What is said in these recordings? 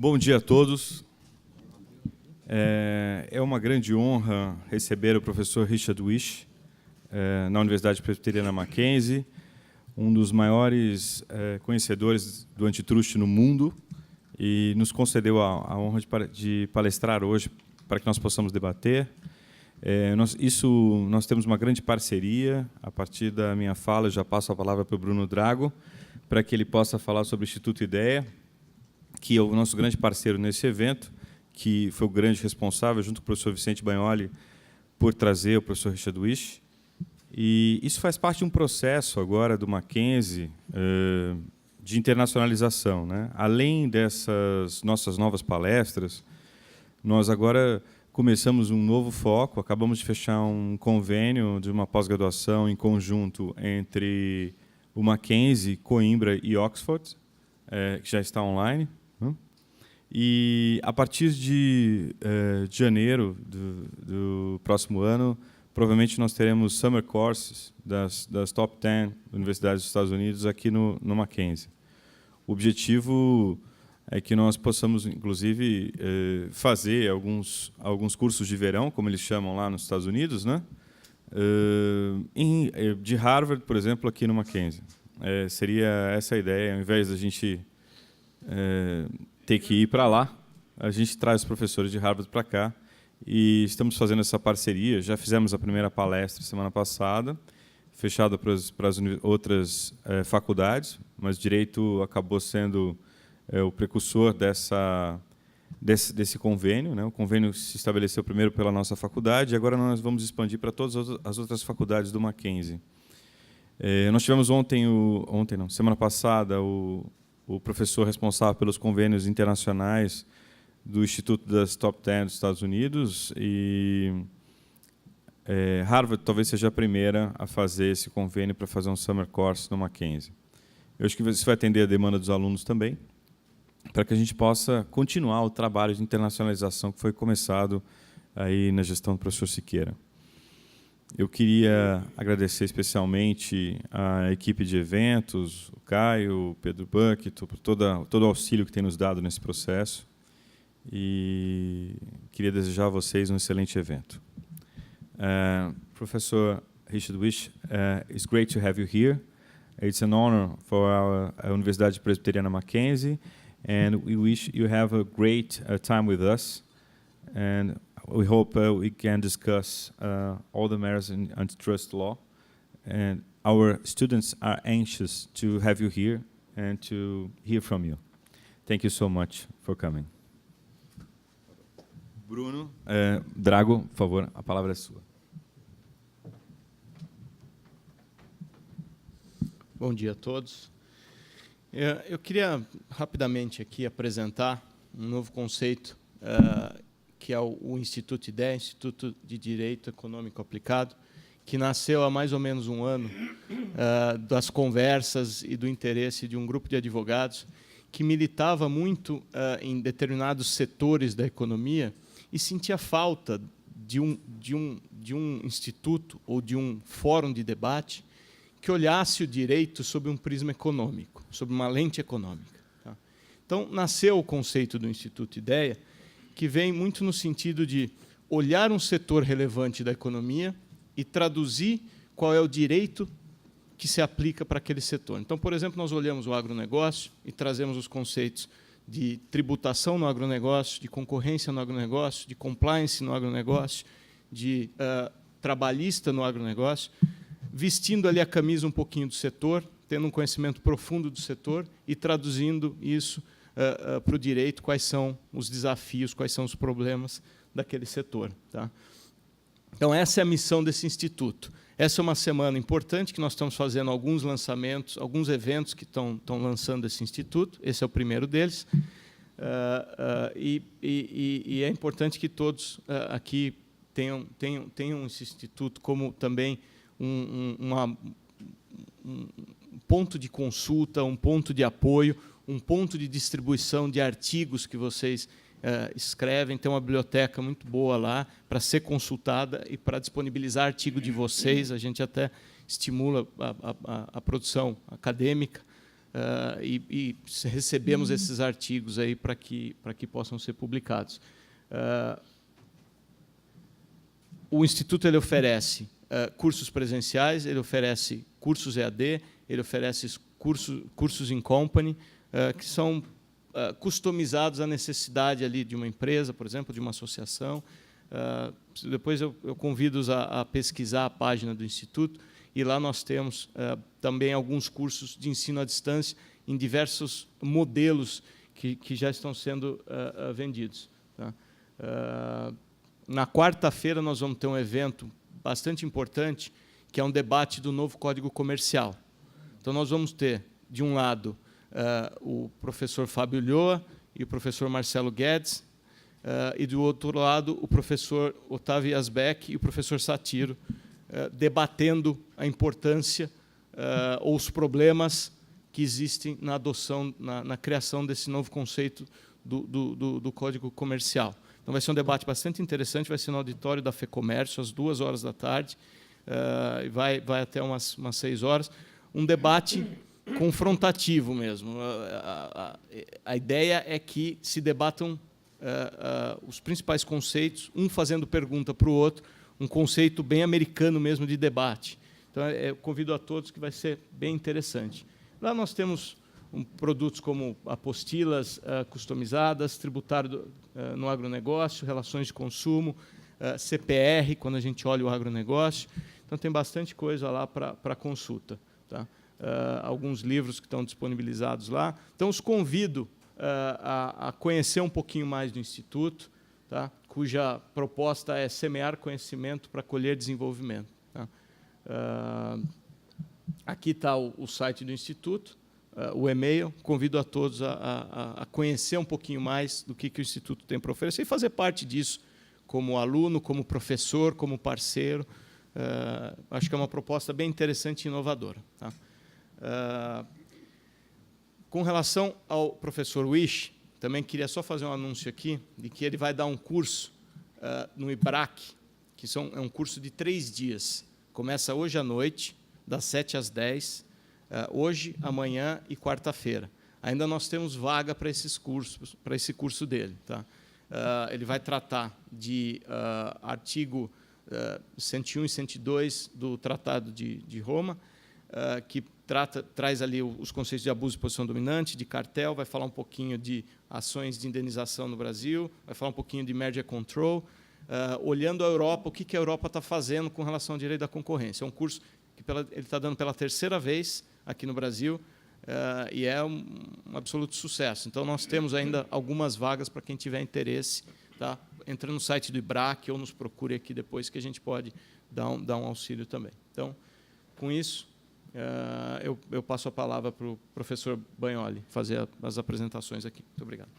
Bom dia a todos. É uma grande honra receber o professor Richard Wish na Universidade Presbiteriana Mackenzie, um dos maiores conhecedores do antitrust no mundo, e nos concedeu a honra de palestrar hoje para que nós possamos debater. Nós temos uma grande parceria. A partir da minha fala, eu já passo a palavra para o Bruno Drago, para que ele possa falar sobre o Instituto IDEA, que é o nosso grande parceiro nesse evento, que foi o grande responsável, junto com o professor Vicente Bagnoli, por trazer o professor Richard Wish. E isso faz parte de um processo agora do Mackenzie de internacionalização, né? Além dessas nossas novas palestras, nós agora começamos um novo foco. Acabamos de fechar um convênio de uma pós-graduação em conjunto entre o Mackenzie, Coimbra e Oxford, que já está online. E, a partir de janeiro do próximo ano, provavelmente nós teremos summer courses das top 10 universidades dos Estados Unidos aqui no Mackenzie. O objetivo é que nós possamos, inclusive, fazer alguns cursos de verão, como eles chamam lá nos Estados Unidos, né? De Harvard, por exemplo, aqui no Mackenzie. Seria essa a ideia, ao invés da gente ter que ir para lá, a gente traz os professores de Harvard para cá, e estamos fazendo essa parceria. Já fizemos a primeira palestra semana passada, fechada para as outras faculdades, mas Direito acabou sendo o precursor desse convênio, né? O convênio se estabeleceu primeiro pela nossa faculdade, e agora nós vamos expandir para todas as outras faculdades do Mackenzie. Nós tivemos semana passada, o professor responsável pelos convênios internacionais do Instituto das Top 10 dos Estados Unidos, e Harvard talvez seja a primeira a fazer esse convênio para fazer um summer course no Mackenzie. Eu acho que isso vai atender a demanda dos alunos também, para que a gente possa continuar o trabalho de internacionalização que foi começado aí na gestão do professor Siqueira. Eu queria agradecer especialmente a equipe de eventos, o Caio, o Pedro Bucket, por todo o auxílio que tem nos dado nesse processo, e queria desejar a vocês um excelente evento. Professor Richard Wish, it's great to have you here. It's an honor for our Universidade Presbiteriana Mackenzie, and we wish you have a great time with us. And we hope we can discuss all the matters in antitrust law. And our students are anxious to have you here and to hear from you. Thank you so much for coming. Bruno Drago, por favor, a palavra é sua. Bom dia a todos. Eu queria rapidamente aqui apresentar um novo conceito que é o Instituto IDEA, Instituto de Direito Econômico Aplicado, que nasceu há mais ou menos um ano das conversas e do interesse de um grupo de advogados que militava muito em determinados setores da economia e sentia falta de um instituto ou de um fórum de debate que olhasse o direito sob um prisma econômico, sob uma lente econômica. Tá? Então, nasceu o conceito do Instituto IDEA, que vem muito no sentido de olhar um setor relevante da economia e traduzir qual é o direito que se aplica para aquele setor. Então, por exemplo, nós olhamos o agronegócio e trazemos os conceitos de tributação no agronegócio, de concorrência no agronegócio, de compliance no agronegócio, de trabalhista no agronegócio, vestindo ali a camisa um pouquinho do setor, tendo um conhecimento profundo do setor e traduzindo isso para o direito, quais são os desafios, quais são os problemas daquele setor. Tá? Então, essa é a missão desse instituto. Essa é uma semana importante que nós estamos fazendo alguns lançamentos, alguns eventos que estão lançando esse instituto. Esse é o primeiro deles. E é importante que todos aqui tenham esse instituto como também um ponto de consulta, um ponto de apoio, um ponto de distribuição de artigos que vocês escrevem. Tem uma biblioteca muito boa lá para ser consultada e para disponibilizar artigo de vocês. A gente até estimula a produção acadêmica e recebemos esses artigos aí para que possam ser publicados. O Instituto ele oferece cursos presenciais, ele oferece cursos EAD, ele oferece cursos in company, que são customizados à necessidade ali de uma empresa, por exemplo, de uma associação. Depois eu convido-os a pesquisar a página do Instituto, e lá nós temos também alguns cursos de ensino à distância em diversos modelos que já estão sendo vendidos. Tá? Na quarta-feira nós vamos ter um evento bastante importante, que é um debate do novo Código Comercial. Então nós vamos ter, de um lado, o professor Fábio Ulloa e o professor Marcelo Guedes, e do outro lado o professor Otávio Asbeck e o professor Satiro, debatendo a importância ou os problemas que existem na adoção, na criação desse novo conceito do Código Comercial. Então vai ser um debate bastante interessante, vai ser no auditório da FEComércio, às 14h, e vai até umas 6 horas. Um debate confrontativo mesmo. A ideia é que se debatam os principais conceitos, um fazendo pergunta para o outro, um conceito bem americano mesmo de debate. Então, eu convido a todos, que vai ser bem interessante. Lá nós temos produtos como apostilas customizadas, tributário no agronegócio, relações de consumo, CPR, quando a gente olha o agronegócio. Então, tem bastante coisa lá para consulta. Tá? Alguns livros que estão disponibilizados lá. Então, os convido a conhecer um pouquinho mais do Instituto, tá? Cuja proposta é semear conhecimento para colher desenvolvimento. Tá? Aqui está o site do Instituto, o e-mail. Convido a todos a conhecer um pouquinho mais do que o Instituto tem para oferecer e fazer parte disso, como aluno, como professor, como parceiro. Acho que é uma proposta bem interessante e inovadora. Tá? Com relação ao professor Wish, também queria só fazer um anúncio aqui, de que ele vai dar um curso no IBRAC, que é um curso de 3 dias. Começa hoje à noite, das 7 às 10, hoje, amanhã e quarta-feira. Ainda nós temos vaga para esses cursos, para esse curso dele. Tá? Ele vai tratar de artigo 101 e 102 do Tratado de Roma, que traz ali os conceitos de abuso de posição dominante, de cartel, vai falar um pouquinho de ações de indenização no Brasil, vai falar um pouquinho de merger control, olhando a Europa, o que a Europa está fazendo com relação ao direito da concorrência. É um curso que ele está dando pela 3ª vez aqui no Brasil, e é um absoluto sucesso. Então, nós temos ainda algumas vagas para quem tiver interesse. Tá? Entra no site do IBRAC ou nos procure aqui depois, que a gente pode dar um auxílio também. Então, com isso, eu passo a palavra para o professor Bagnoli fazer as apresentações aqui. Muito obrigado.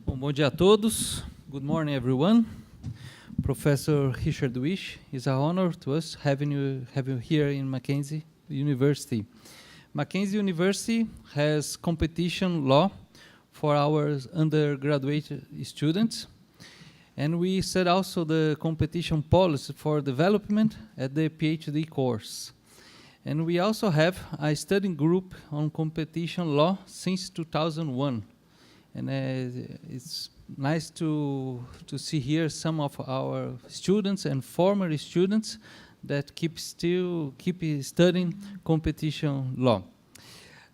Bom dia a todos. Good morning, everyone. Professor Richard Wish, it's an honor to us having you here in Mackenzie University. Mackenzie University has competition law for our undergraduate students, and we set also the competition policy for development at the PhD course. And we also have a studying group on competition law since 2001. And it's nice to see here some of our students and former students that keep studying competition law.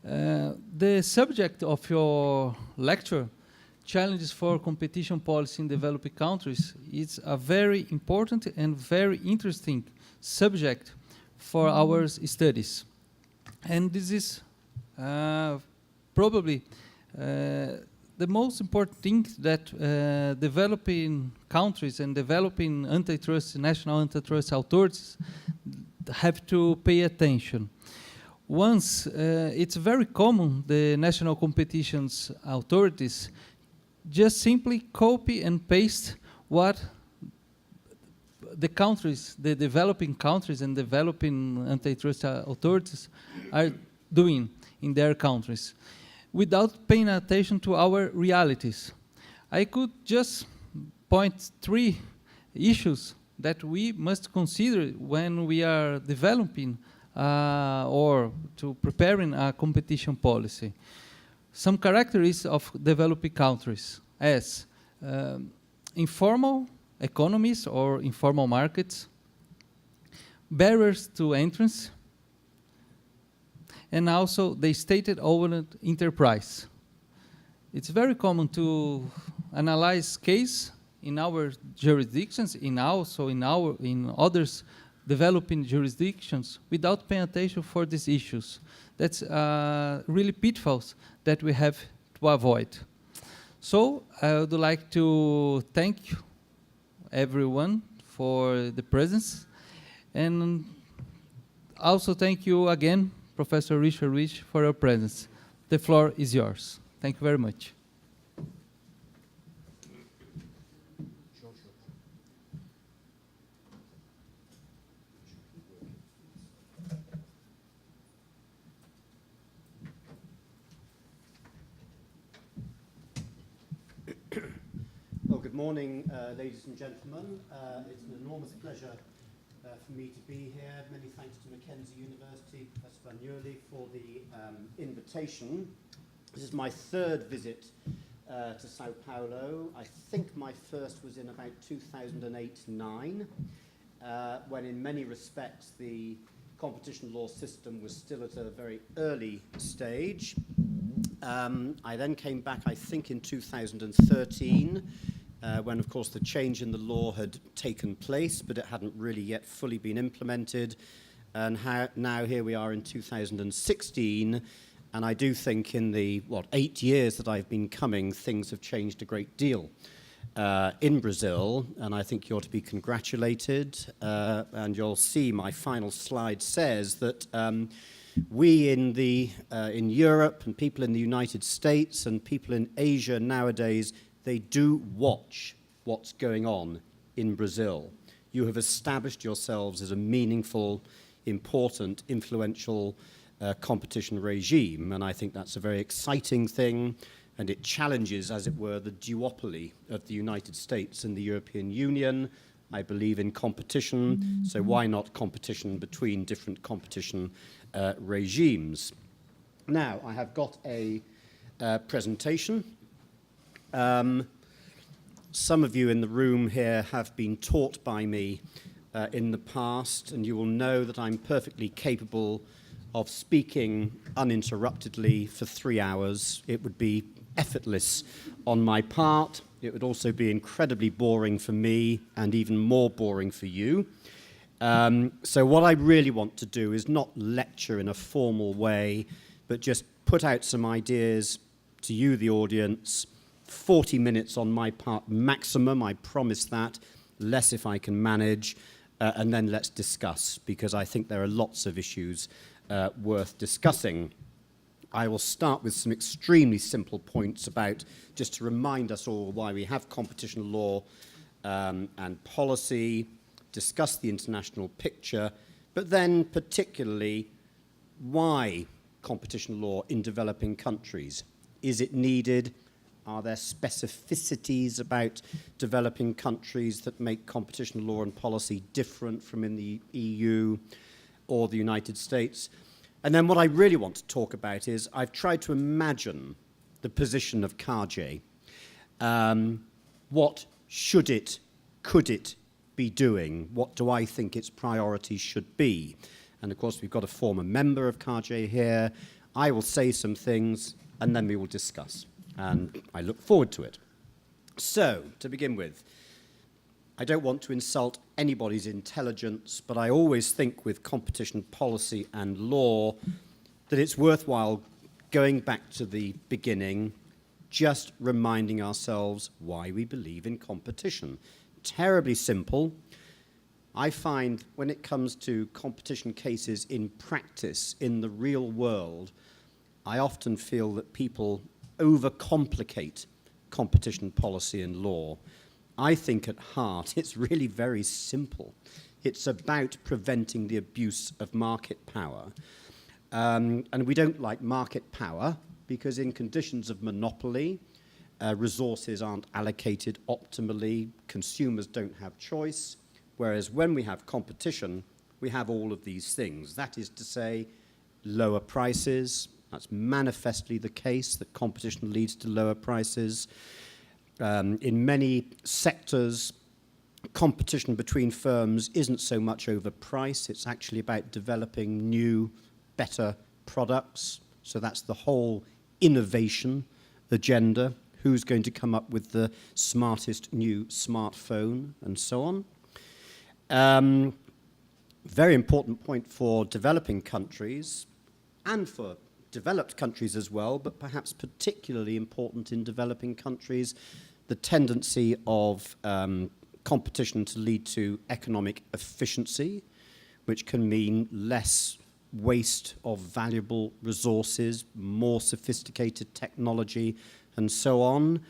The subject of your lecture, Challenges for Competition Policy in Developing Countries, is a very important and very interesting subject for our studies. And this is probably the most important thing that developing countries and developing national antitrust authorities have to pay attention. Once, it's very common, the national competitions authorities just simply copy and paste what the countries, the developing countries and developing antitrust authorities are doing. in their countries, without paying attention to our realities. I could just point 3 issues that we must consider when we are developing or to preparing a competition policy. Some characteristics of developing countries as informal economies or informal markets, barriers to entrance, and also the state-owned enterprise. It's very common to analyze case in our jurisdictions, in others developing jurisdictions, without paying attention for these issues. That's really pitfalls that we have to avoid. So I would like to thank everyone for the presence, and also thank you again, Professor Richard Rich, for your presence. The floor is yours. Thank you very much. Well, good morning, ladies and gentlemen. It's an enormous pleasure for me to be here. Many thanks to Mackenzie University, Professor Van for the invitation. This is my 3rd visit to Sao Paulo. I think my first was in about 2008-9, when in many respects the competition law system was still at a very early stage. I then came back, I think, in 2013, when, of course, the change in the law had taken place, but it hadn't really yet fully been implemented. And now here we are in 2016, and I do think in the, 8 years that I've been coming, things have changed a great deal in Brazil, and I think you're to be congratulated. And you'll see my final slide says that we in Europe and people in the United States and people in Asia nowadays, they do watch what's going on in Brazil. You have established yourselves as a meaningful, important, influential competition regime, and I think that's a very exciting thing, and it challenges, as it were, the duopoly of the United States and the European Union. I believe in competition, so why not competition between different competition regimes? Now, I have got a presentation. Some of you in the room here have been taught by me in the past, and you will know that I'm perfectly capable of speaking uninterruptedly for 3 hours. It would be effortless on my part. It would also be incredibly boring for me and even more boring for you. So what I really want to do is not lecture in a formal way, but just put out some ideas to you, the audience. 40 minutes on my part maximum, I promise that, less if I can manage, and then let's discuss, because I think there are lots of issues worth discussing. I will start with some extremely simple points about, just to remind us all why we have competition law and policy, discuss the international picture, but then particularly why competition law in developing countries. Is it needed? Are there specificities about developing countries that make competition law and policy different from in the EU or the United States? And then what I really want to talk about is I've tried to imagine the position of CARJE. What should it, could it be doing? What do I think its priorities should be? And of course, we've got a former member of CARJE here. I will say some things, and then we will discuss. And I look forward to it. So, to begin with, I don't want to insult anybody's intelligence, but I always think with competition policy and law that it's worthwhile going back to the beginning, just reminding ourselves why we believe in competition. Terribly simple. I find when it comes to competition cases in practice, in the real world, I often feel that people overcomplicate competition policy and law. I think at heart it's really very simple. It's about preventing the abuse of market power. And we don't like market power because in conditions of monopoly, resources aren't allocated optimally, consumers don't have choice, whereas when we have competition, we have all of these things. That is to say, lower prices. That's manifestly the case, that competition leads to lower prices. In many sectors, competition between firms isn't so much over price, it's actually about developing new, better products. So that's the whole innovation agenda. Who's going to come up with the smartest new smartphone and so on. Very important point for developing countries and for developed countries as well, but perhaps particularly important in developing countries, the tendency of competition to lead to economic efficiency, which can mean less waste of valuable resources, more sophisticated technology, and so on.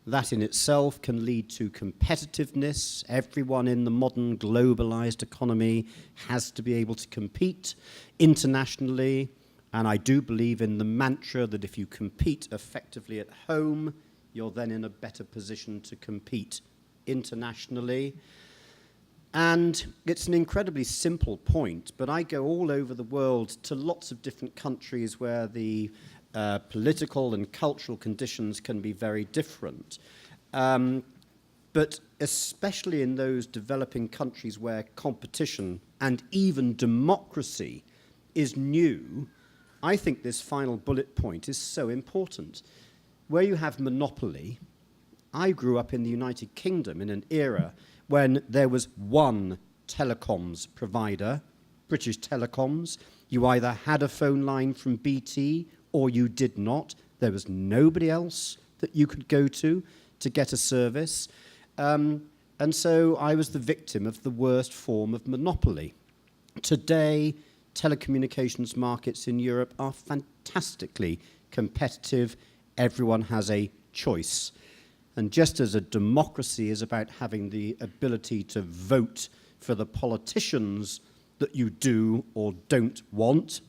That in itself can lead to competitiveness. Everyone in the modern globalized economy has to be able to compete internationally. And I do believe in the mantra that if you compete effectively at home, you're then in a better position to compete internationally. And it's an incredibly simple point, but I go all over the world to lots of different countries where the political and cultural conditions can be very different. But especially in those developing countries where competition and even democracy is new, I think this final bullet point is so important. Where you have monopoly, I grew up in the United Kingdom in an era when there was one telecoms provider, British Telecoms. You either had a phone line from BT or you did not. There was nobody else that you could go to get a service. And so I was the victim of the worst form of monopoly. Today, telecommunications markets in Europe are fantastically competitive. Everyone has a choice. And just as a democracy is about having the ability to vote for the politicians that you do or don't want,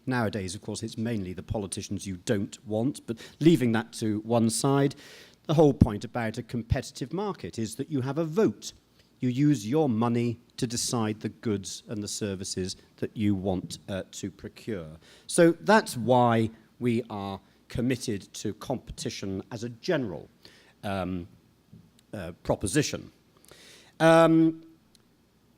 nowadays, of course, it's mainly the politicians you don't want, but leaving that to one side, the whole point about a competitive market is that you have a vote. You use your money to decide the goods and the services that you want to procure. So that's why we are committed to competition as a general proposition. I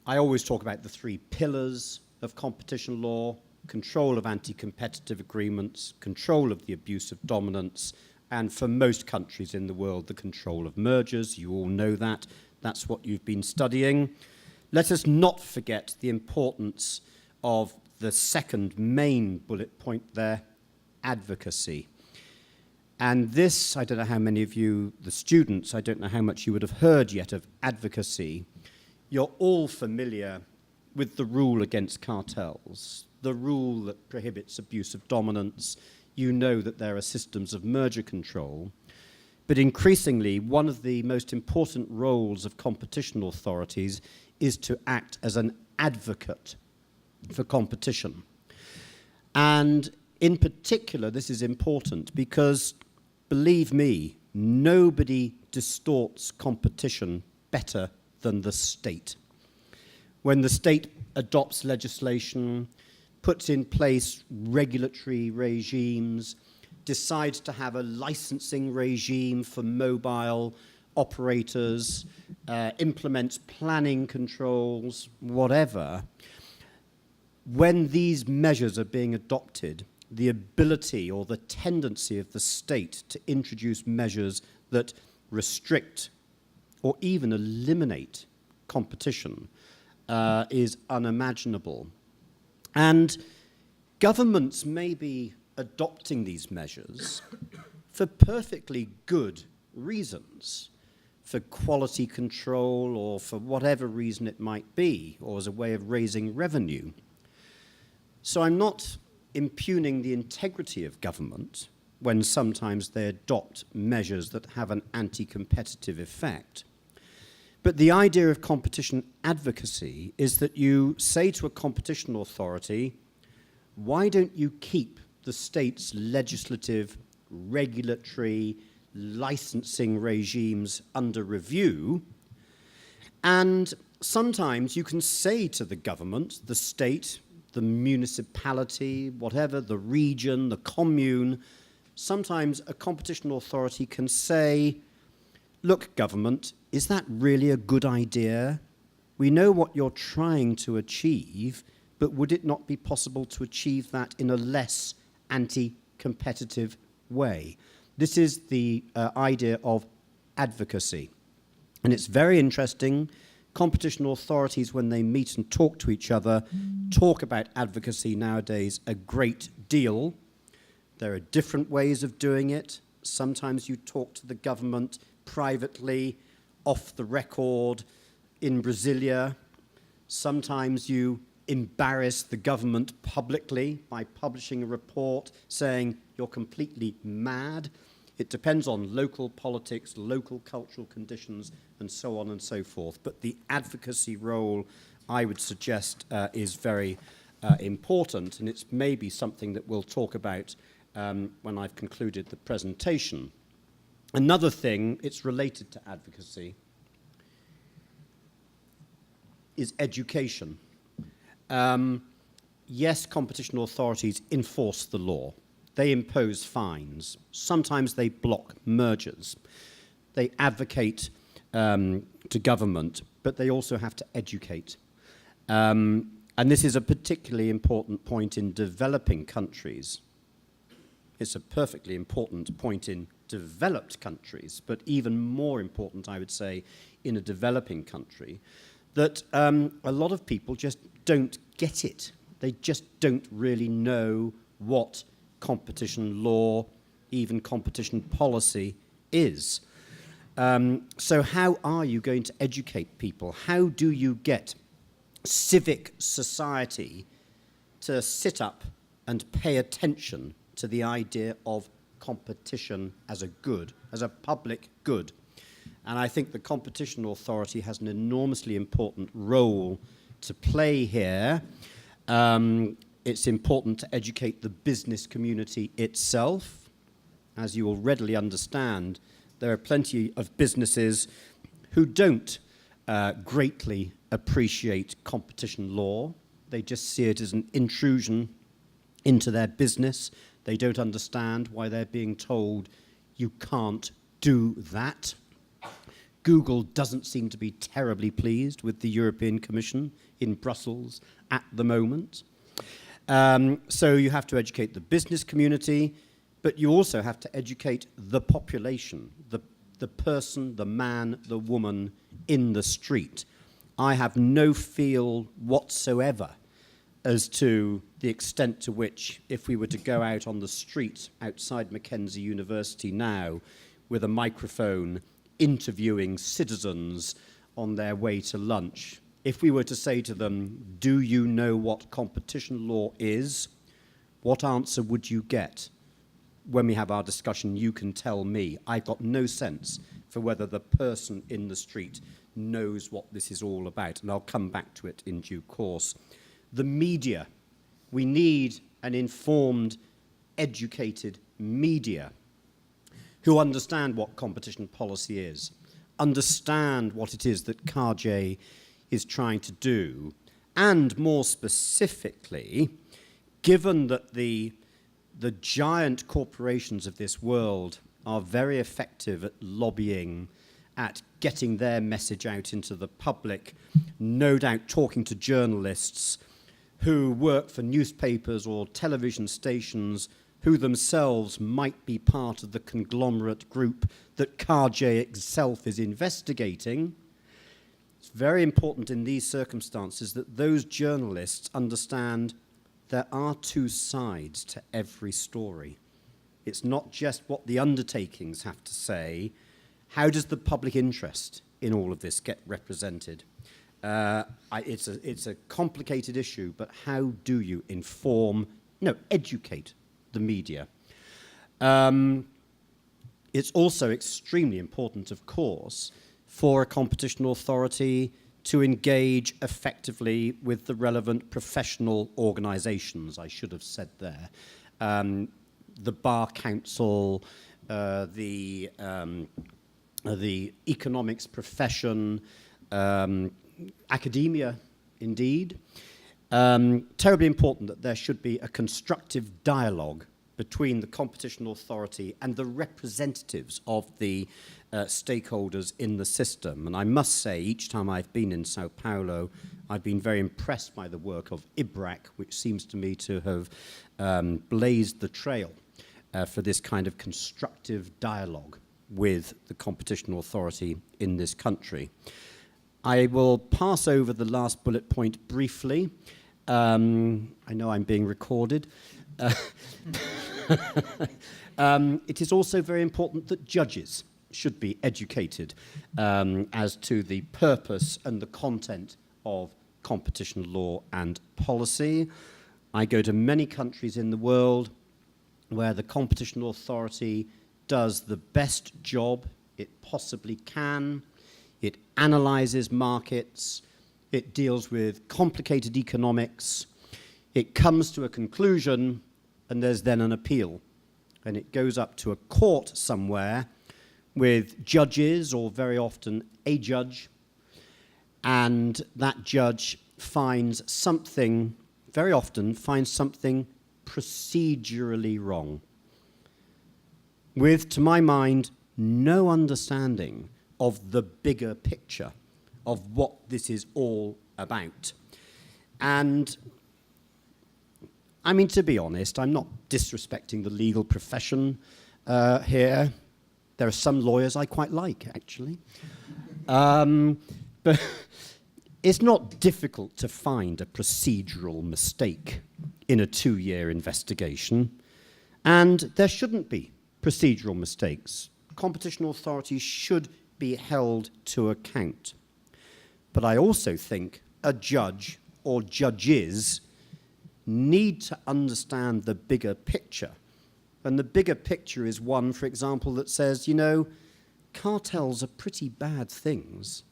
always talk about the three pillars of competition law: control of anti-competitive agreements, control of the abuse of dominance, and for most countries in the world, the control of mergers. You all know that. That's what you've been studying. Let us not forget the importance of the second main bullet point there, advocacy. And this, I don't know how many of you, the students, I don't know how much you would have heard yet of advocacy. You're all familiar with the rule against cartels, the rule that prohibits abuse of dominance. You know that there are systems of merger control. But increasingly, one of the most important roles of competition authorities is to act as an advocate for competition. And in particular, this is important because, believe me, nobody distorts competition better than the state. When the state adopts legislation, puts in place regulatory regimes, decides to have a licensing regime for mobile operators, implements planning controls, whatever, when these measures are being adopted, the ability or the tendency of the state to introduce measures that restrict or even eliminate competition is unimaginable. And governments may be adopting these measures for perfectly good reasons, for quality control or for whatever reason it might be, or as a way of raising revenue. So I'm not impugning the integrity of government when sometimes they adopt measures that have an anti-competitive effect. But the idea of competition advocacy is that you say to a competition authority, why don't you keep the state's legislative, regulatory, licensing regimes under review? And sometimes you can say to the government, the state, the municipality, whatever, the region, the commune, sometimes a competition authority can say, look, government, is that really a good idea? We know what you're trying to achieve, but would it not be possible to achieve that in a less anti-competitive way? This is the idea of advocacy. And it's very interesting. Competition authorities, when they meet and talk to each other, talk about advocacy nowadays a great deal. There are different ways of doing it. Sometimes you talk to the government privately, off the record, in Brasilia. Sometimes you embarrass the government publicly by publishing a report saying you're completely mad. It depends on local politics, local cultural conditions, and so on and so forth. But the advocacy role, I would suggest, is very important, and it's maybe something that we'll talk about when I've concluded the presentation. Another thing, it's related to advocacy, is education. Yes, competition authorities enforce the law. They impose fines. Sometimes they block mergers. They advocate to government, but they also have to educate. And this is a particularly important point in developing countries. It's a perfectly important point in developed countries, but even more important, I would say, in a developing country, that a lot of people just don't get it. They just don't really know what competition law, even competition policy is. So how are you going to educate people? How do you get civic society to sit up and pay attention to the idea of competition as a good, as a public good? And I think the competition authority has an enormously important role to play here. It's important to educate the business community itself. As you will readily understand, there are plenty of businesses who don't greatly appreciate competition law. They just see it as an intrusion into their business. They don't understand why they're being told, you can't do that. Google doesn't seem to be terribly pleased with the European Commission in Brussels at the moment. So you have to educate the business community, but you also have to educate the population, the person, the man, the woman in the street. I have no feel whatsoever as to the extent to which, if we were to go out on the street outside Mackenzie University now with a microphone interviewing citizens on their way to lunch, if we were to say to them, do you know what competition law is? What answer would you get? When we have our discussion, you can tell me. I've got no sense for whether the person in the street knows what this is all about, and I'll come back to it in due course. The media. We need an informed, educated media who understand what competition policy is, understand what it is that CARJE is trying to do, and more specifically, given that the giant corporations of this world are very effective at lobbying, at getting their message out into the public, no doubt talking to journalists who work for newspapers or television stations who themselves might be part of the conglomerate group that CARJE itself is investigating. It's very important in these circumstances that those journalists understand there are two sides to every story. It's not just what the undertakings have to say. How does the public interest in all of this get represented? It's a complicated issue, but how do you educate the media? It's also extremely important, of course, for a competition authority to engage effectively with the relevant professional organisations, I should have said there. The Bar Council, the economics profession, academia, indeed. Terribly important that there should be a constructive dialogue between the competition authority and the representatives of the stakeholders in the system. And I must say, each time I've been in Sao Paulo, I've been very impressed by the work of IBRAC, which seems to me to have blazed the trail for this kind of constructive dialogue with the competition authority in this country. I will pass over the last bullet point briefly. I know I'm being recorded. It is also very important that judges should be educated as to the purpose and the content of competition law and policy. I go to many countries in the world where the competition authority does the best job it possibly can. It analyzes markets. It deals with complicated economics. It comes to a conclusion, and there's then an appeal. And it goes up to a court somewhere with judges, or very often a judge, and that judge finds something, very often finds something procedurally wrong, with, to my mind, no understanding of the bigger picture of what this is all about. And I mean, to be honest, I'm not disrespecting the legal profession here. There are some lawyers I quite like, actually. But it's not difficult to find a procedural mistake in a 2-year investigation, and there shouldn't be procedural mistakes. Competition authorities should be held to account. But I also think a judge or judges need to understand the bigger picture. And the bigger picture is one, for example, that says, you know, cartels are pretty bad things,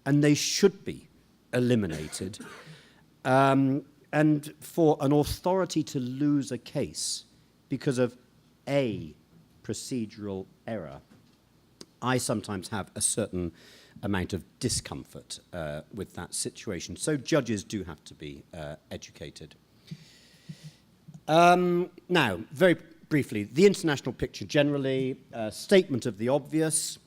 and they should be eliminated. And for an authority to lose a case because of a procedural error, I sometimes have a certain amount of discomfort with that situation. So judges do have to be educated. Now, very briefly, the international picture generally, statement of the obvious.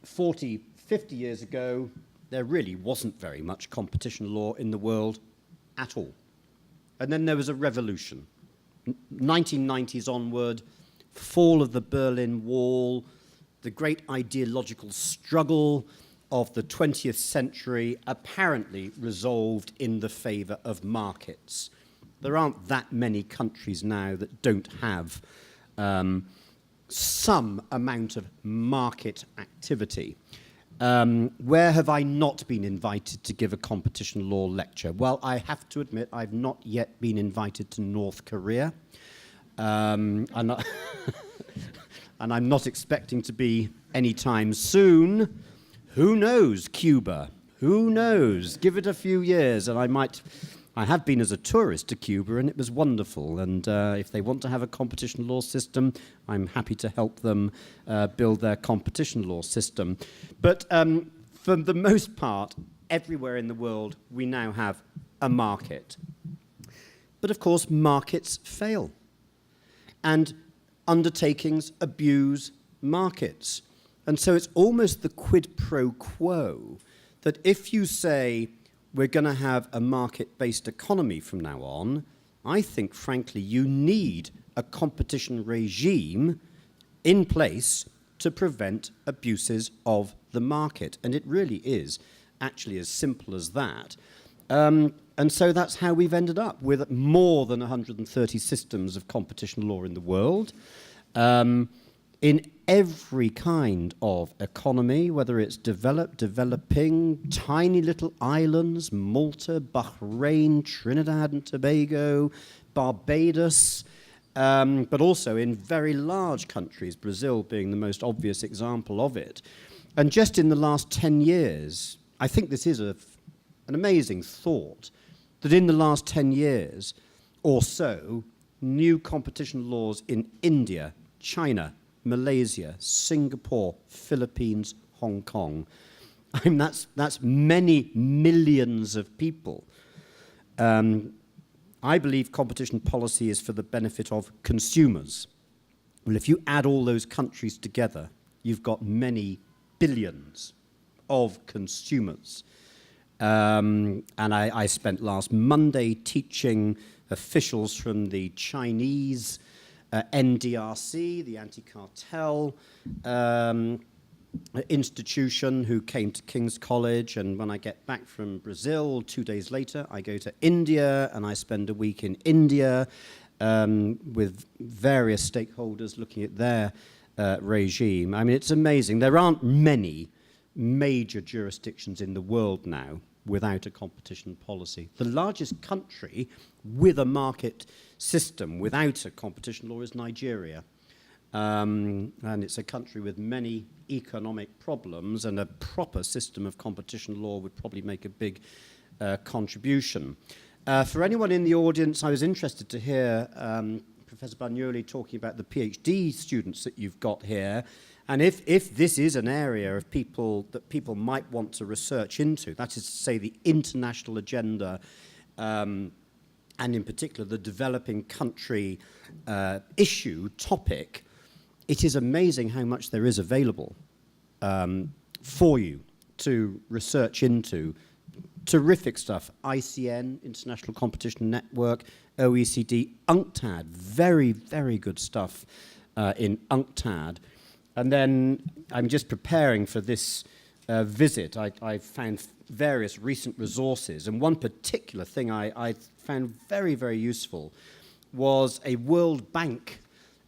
40, 50 years ago, there really wasn't very much competition law in the world at all. And then there was a revolution. 1990s onward, fall of the Berlin Wall, the great ideological struggle of the 20th century apparently resolved in the favor of markets. There aren't that many countries now that don't have some amount of market activity. Where have I not been invited to give a competition law lecture? Well, I have to admit I've not yet been invited to North Korea. And I'm not expecting to be anytime soon. Who knows, Cuba? Who knows? Give it a few years and I have been as a tourist to Cuba, and it was wonderful. And if they want to have a competition law system, I'm happy to help them build their competition law system. But for the most part, everywhere in the world, we now have a market. But of course, markets fail. And undertakings abuse markets. And so it's almost the quid pro quo that if you say, we're going to have a market-based economy from now on, I think, frankly, you need a competition regime in place to prevent abuses of the market. And it really is actually as simple as that. And so that's how we've ended up with more than 130 systems of competition law in the world. In every kind of economy, whether it's developed, developing, tiny little islands, Malta, Bahrain, Trinidad and Tobago, Barbados, but also in very large countries, Brazil being the most obvious example of it. And just in the last 10 years, I think this is an amazing thought, that in the last 10 years or so, new competition laws in India, China, Malaysia, Singapore, Philippines, Hong Kong. I mean, that's many millions of people. I believe competition policy is for the benefit of consumers. Well, if you add all those countries together, you've got many billions of consumers. And I spent last Monday teaching officials from the Chinese NDRC, the anti-cartel institution, who came to King's College. And when I get back from Brazil 2 days later, I go to India and I spend a week in India with various stakeholders looking at their regime. I mean, it's amazing. There aren't many major jurisdictions in the world now without a competition policy. The largest country with a market system without a competition law is Nigeria. And it's a country with many economic problems, and a proper system of competition law would probably make a big contribution. For anyone in the audience, I was interested to hear Professor Bagnoli talking about the PhD students that you've got here. And if this is an area of that people might want to research into, that is to say the international agenda, and in particular the developing country topic, it is amazing how much there is available for you to research into. Terrific stuff. ICN, International Competition Network, OECD, UNCTAD, very, very good stuff in UNCTAD. And then I'm just preparing for this visit. I found various recent resources, and one particular thing I found very, very useful was a World Bank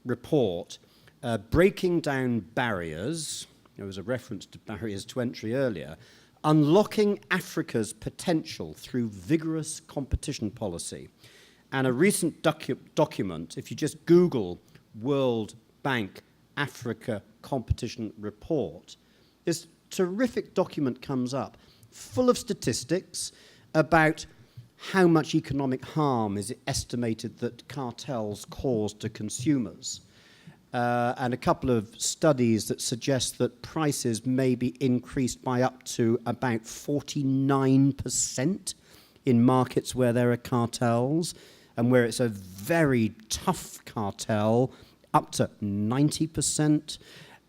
report breaking down barriers. There was a reference to barriers to entry earlier. Unlocking Africa's potential through vigorous competition policy. And a recent document, if you just Google World Bank Africa Competition Report, this terrific document comes up, full of statistics about how much economic harm is estimated that cartels cause to consumers. And a couple of studies that suggest that prices may be increased by up to about 49% in markets where there are cartels, and where it's a very tough cartel, up to 90%.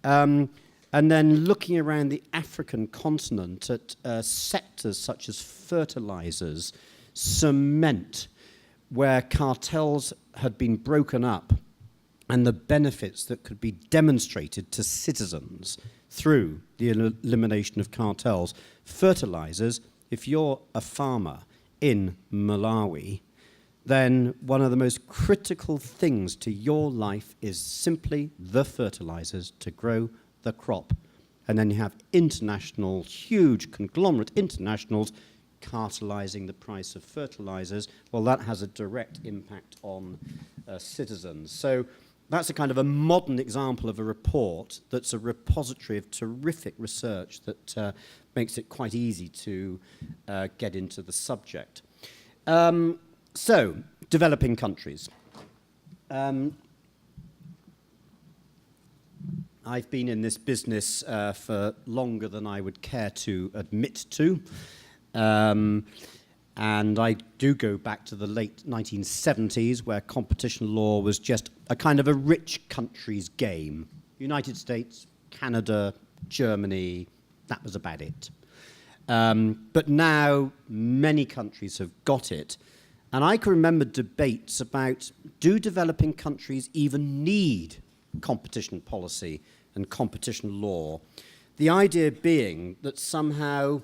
And then looking around the African continent at sectors such as fertilizers, cement, where cartels had been broken up, and the benefits that could be demonstrated to citizens through the elimination of cartels. Fertilizers, if you're a farmer in Malawi, then one of the most critical things to your life is simply the fertilizers to grow the crop. And then you have international, huge conglomerate internationals cartelizing the price of fertilizers. Well, that has a direct impact on citizens. So that's a kind of a modern example of a report that's a repository of terrific research that makes it quite easy to get into the subject. So, developing countries. I've been in this business for longer than I would care to admit to. And I do go back to the late 1970s, where competition law was just a kind of a rich country's game. United States, Canada, Germany, that was about it. But now many countries have got it. And I can remember debates about, do developing countries even need competition policy and competition law? The idea being that somehow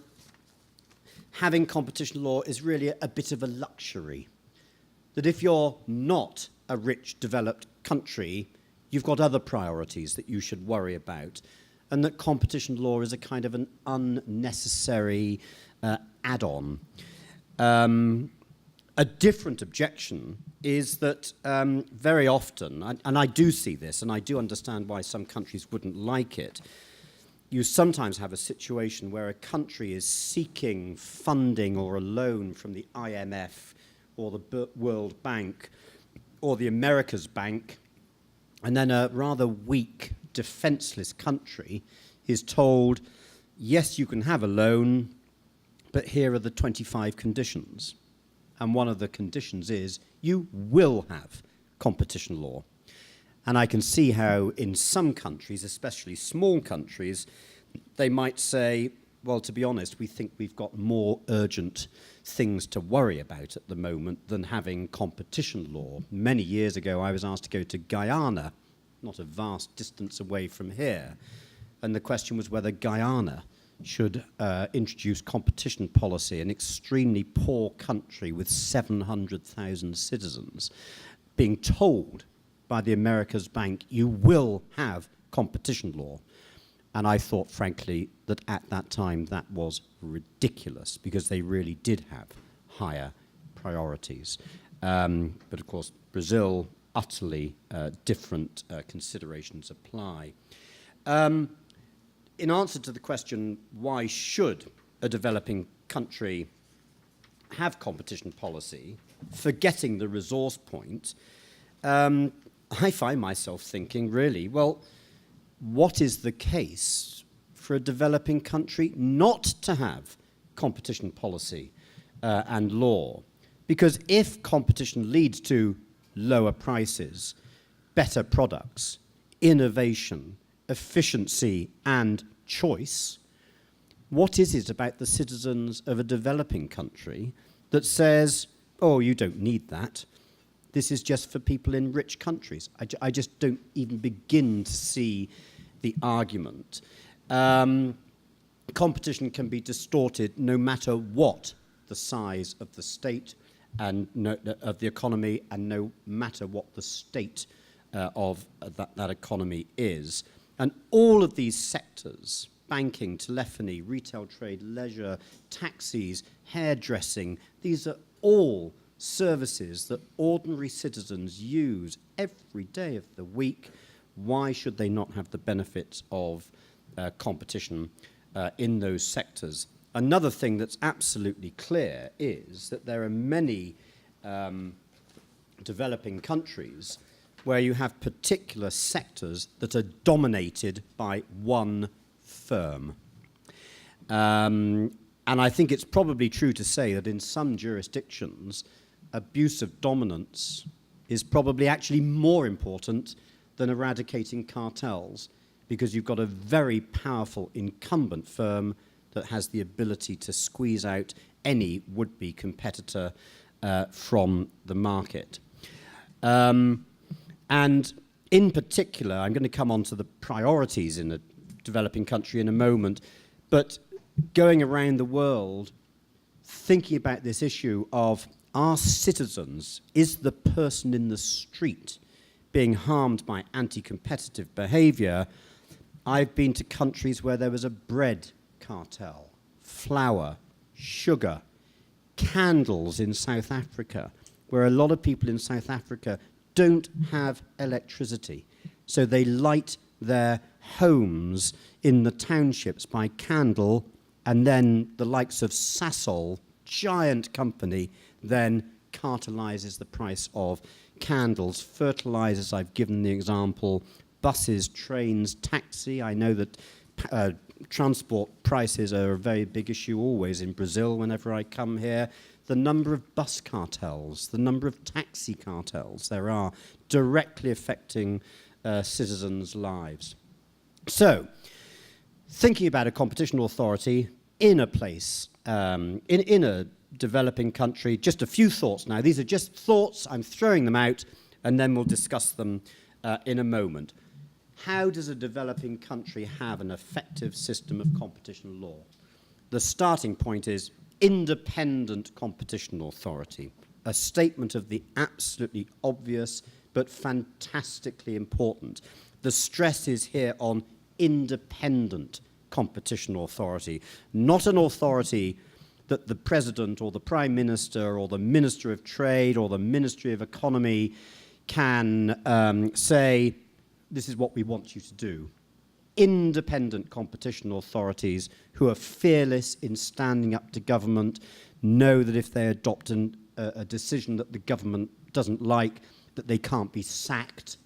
having competition law is really a bit of a luxury. That if you're not a rich, developed country, you've got other priorities that you should worry about. And that competition law is a kind of an unnecessary add-on. A different objection is that very often, and I do see this, and I do understand why some countries wouldn't like it, you sometimes have a situation where a country is seeking funding or a loan from the IMF or the World Bank or the America's Bank, and then a rather weak, defenseless country is told, yes, you can have a loan, but here are the 25 conditions. And one of the conditions is you will have competition law. And I can see how in some countries, especially small countries, they might say, well, to be honest, we think we've got more urgent things to worry about at the moment than having competition law. Many years ago, I was asked to go to Guyana, not a vast distance away from here. And the question was whether Guyana should introduce competition policy, an extremely poor country with 700,000 citizens, being told by the America's Bank, you will have competition law. And I thought, frankly, that at that time that was ridiculous because they really did have higher priorities. But of course, Brazil, utterly different considerations apply. In answer to the question, why should a developing country have competition policy, forgetting the resource point, I find myself thinking, really, well, what is the case for a developing country not to have competition policy and law? Because if competition leads to lower prices, better products, innovation, efficiency, and choice, what is it about the citizens of a developing country that says, oh, you don't need that? This is just for people in rich countries. I just don't even begin to see the argument. Competition can be distorted no matter what the size of the state and of the economy, and no matter what the state of that economy is. And all of these sectors, banking, telephony, retail trade, leisure, taxis, hairdressing, these are all services that ordinary citizens use every day of the week. Why should they not have the benefits of competition in those sectors? Another thing that's absolutely clear is that there are many developing countries where you have particular sectors that are dominated by one firm. And I think it's probably true to say that in some jurisdictions, abuse of dominance is probably actually more important than eradicating cartels, because you've got a very powerful incumbent firm that has the ability to squeeze out any would-be competitor from the market. And in particular, I'm going to come on to the priorities in a developing country in a moment, but going around the world, thinking about this issue of our citizens, is the person in the street being harmed by anti-competitive behavior? I've been to countries where there was a bread cartel, flour, sugar, candles in South Africa, where a lot of people in South Africa don't have electricity. So they light their homes in the townships by candle, and then the likes of Sasol, giant company, then cartelizes the price of candles. Fertilizers, I've given the example, buses, trains, taxi. I know that transport prices are a very big issue always in Brazil whenever I come here. The number of bus cartels, the number of taxi cartels there are directly affecting citizens' lives. So, thinking about a competition authority in a place, in a developing country, just a few thoughts now. These are just thoughts, I'm throwing them out, and then we'll discuss them in a moment. How does a developing country have an effective system of competition law? The starting point is independent competition authority, a statement of the absolutely obvious but fantastically important. The stress is here on independent competition authority, not an authority that the President or the Prime Minister or the Minister of Trade or the Ministry of Economy can say, this is what we want you to do. independent competition authorities who are fearless in standing up to government, know that if they adopt a decision that the government doesn't like, that they can't be sacked,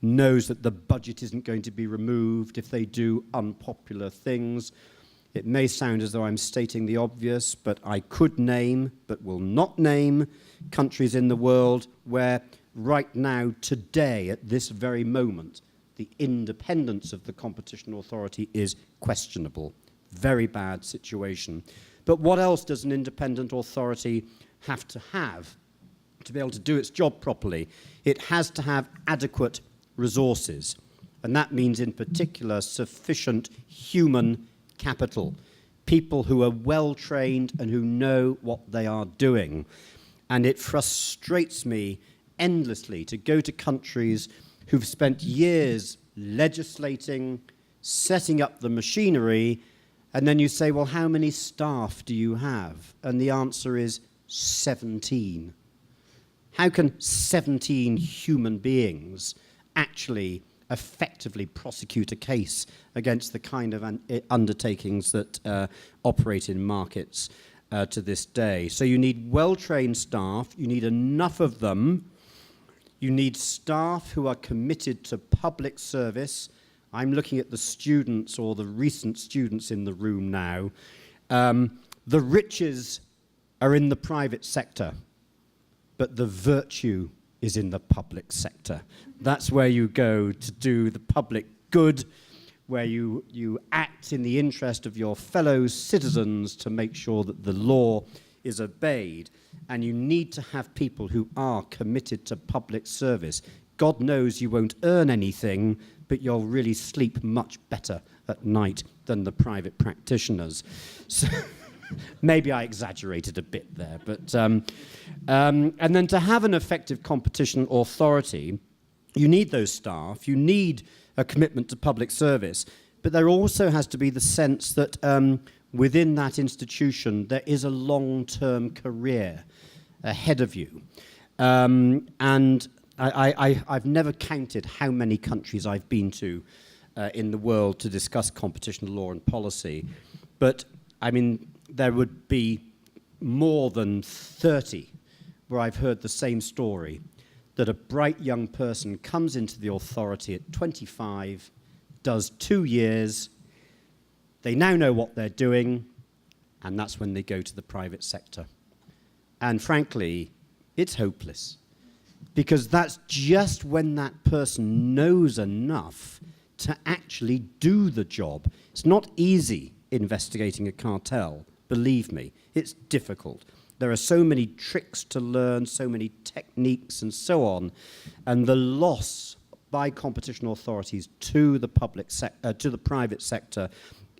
knows that the budget isn't going to be removed if they do unpopular things. It may sound as though I'm stating the obvious, but I could name, but will not name, countries in the world where right now, today, at this very moment, the independence of the competition authority is questionable. Very bad situation. But what else does an independent authority have to be able to do its job properly? It has to have adequate resources. And that means, in particular, sufficient human capital. People who are well-trained and who know what they are doing. And it frustrates me endlessly to go to countries who've spent years legislating, setting up the machinery, and then you say, well, how many staff do you have? And the answer is 17. How can 17 human beings actually effectively prosecute a case against the kind of undertakings that operate in markets to this day? So you need well-trained staff, you need enough of them. You need staff who are committed to public service. I'm looking at the students or the recent students in the room now. The riches are in the private sector, but the virtue is in the public sector. That's where you go to do the public good, where you act in the interest of your fellow citizens to make sure that the law is obeyed. And you need to have people who are committed to public service. God knows you won't earn anything, but you'll really sleep much better at night than the private practitioners. So maybe I exaggerated a bit there. But and then to have an effective competition authority, you need those staff, you need a commitment to public service, but there also has to be the sense that within that institution, there is a long-term career ahead of you. And I've never counted how many countries I've been to in the world to discuss competition law and policy. But, I mean, there would be more than 30 where I've heard the same story, that a bright young person comes into the authority at 25, does 2 years, they now know what they're doing, and that's when they go to the private sector. And frankly, it's hopeless, because that's just when that person knows enough to actually do the job. It's not easy investigating a cartel, believe me. It's difficult. There are so many tricks to learn, so many techniques and so on, and the loss by competition authorities to the private sector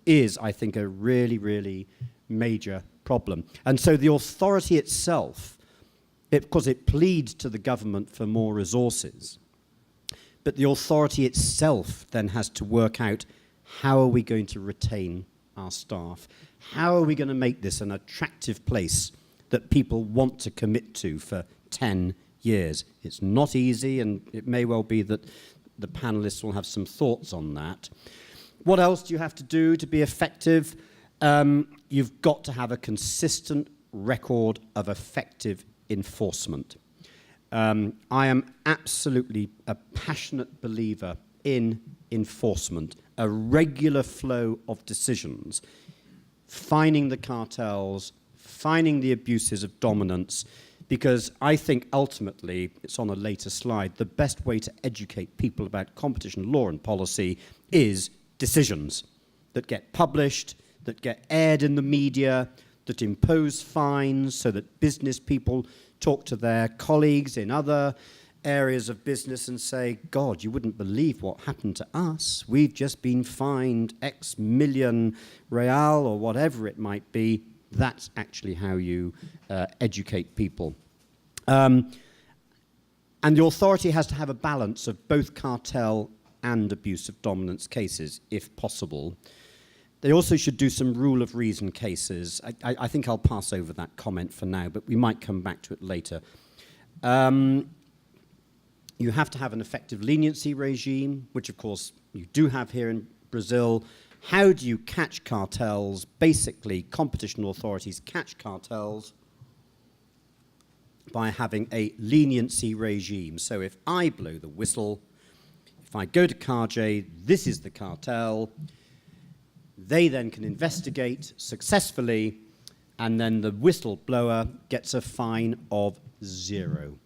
is, I think, a really, really major problem. And so the authority itself, because it pleads to the government for more resources, but the authority itself then has to work out, how are we going to retain our staff? How are we going to make this an attractive place that people want to commit to for 10 years? It's not easy, and it may well be that the panelists will have some thoughts on that. What else do you have to do to be effective? You've got to have a consistent record of effective enforcement. I am absolutely a passionate believer in enforcement, a regular flow of decisions, finding the cartels, finding the abuses of dominance, because I think ultimately, it's on a later slide, the best way to educate people about competition law and policy is decisions that get published, that get aired in the media, that impose fines so that business people talk to their colleagues in other areas of business and say, God, you wouldn't believe what happened to us. We've just been fined X million real or whatever it might be. That's actually how you educate people. And the authority has to have a balance of both cartel and abuse of dominance cases, if possible. They also should do some rule of reason cases. I think I'll pass over that comment for now, but we might come back to it later. You have to have an effective leniency regime, which of course you do have here in Brazil. How do you catch cartels? Basically, competition authorities catch cartels by having a leniency regime. So if I blow the whistle, if I go to CARJ, this is the cartel, they then can investigate successfully, and then the whistleblower gets a fine of 0.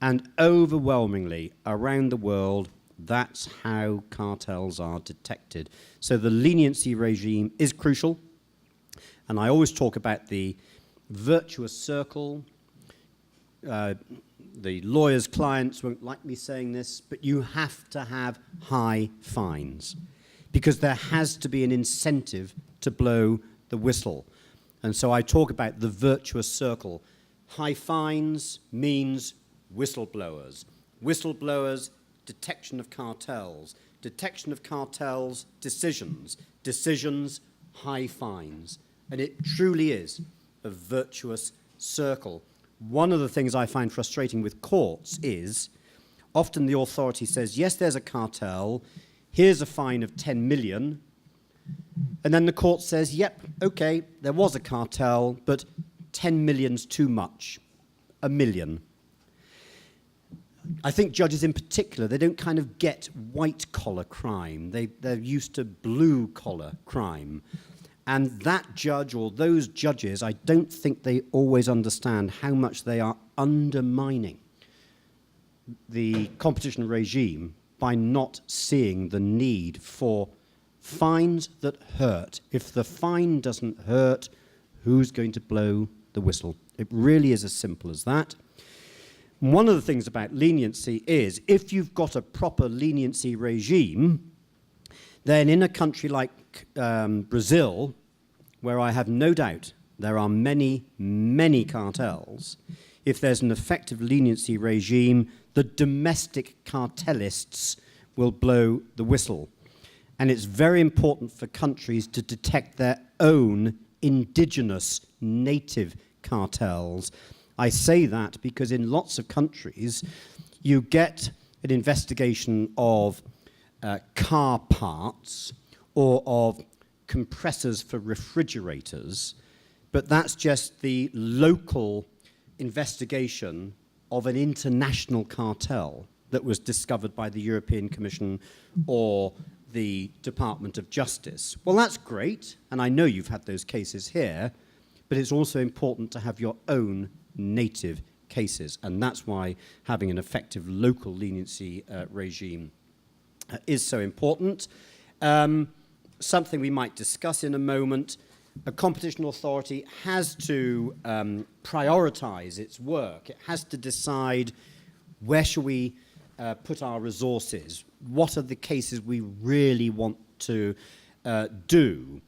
And overwhelmingly, around the world, that's how cartels are detected. So the leniency regime is crucial. And I always talk about the virtuous circle. The lawyers' clients won't like me saying this, but you have to have high fines because there has to be an incentive to blow the whistle. And so I talk about the virtuous circle. High fines means whistleblowers. Whistleblowers, detection of cartels. Detection of cartels, decisions. Decisions, high fines. And it truly is a virtuous circle. One of the things I find frustrating with courts is often the authority says, yes, there's a cartel, here's a fine of 10 million, and then the court says, yep, okay, there was a cartel, but 10 million's too much, 1 million. I think judges in particular, they don't kind of get white-collar crime. They're used to blue-collar crime. And that judge or those judges, I don't think they always understand how much they are undermining the competition regime by not seeing the need for fines that hurt. If the fine doesn't hurt, who's going to blow the whistle? It really is as simple as that. One of the things about leniency is if you've got a proper leniency regime, then in a country like Brazil, where I have no doubt there are many, many cartels, if there's an effective leniency regime, the domestic cartelists will blow the whistle. And it's very important for countries to detect their own indigenous native cartels. I say that because in lots of countries, you get an investigation of car parts or of compressors for refrigerators, but that's just the local investigation of an international cartel that was discovered by the European Commission or the Department of Justice. Well, that's great, and I know you've had those cases here, but it's also important to have your own native cases, and that's why having an effective local leniency regime is so important. Something we might discuss in a moment, a competition authority has to prioritize its work. It has to decide where shall we put our resources, what are the cases we really want to do.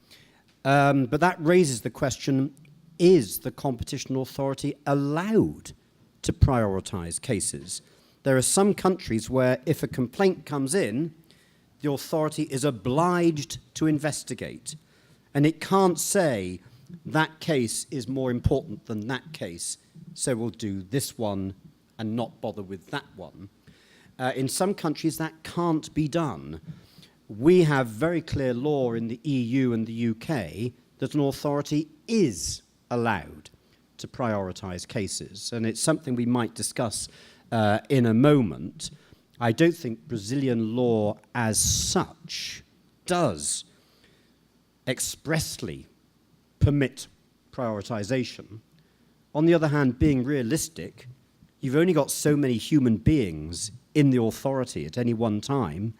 But that raises the question, is the competition authority allowed to prioritize cases? There are some countries where if a complaint comes in, the authority is obliged to investigate. And it can't say that case is more important than that case, so we'll do this one and not bother with that one. In some countries, that can't be done. We have very clear law in the EU and the UK that an authority is allowed to prioritize cases, and it's something we might discuss in a moment. I don't think Brazilian law as such does expressly permit prioritization. On the other hand, being realistic, you've only got so many human beings in the authority at any one time,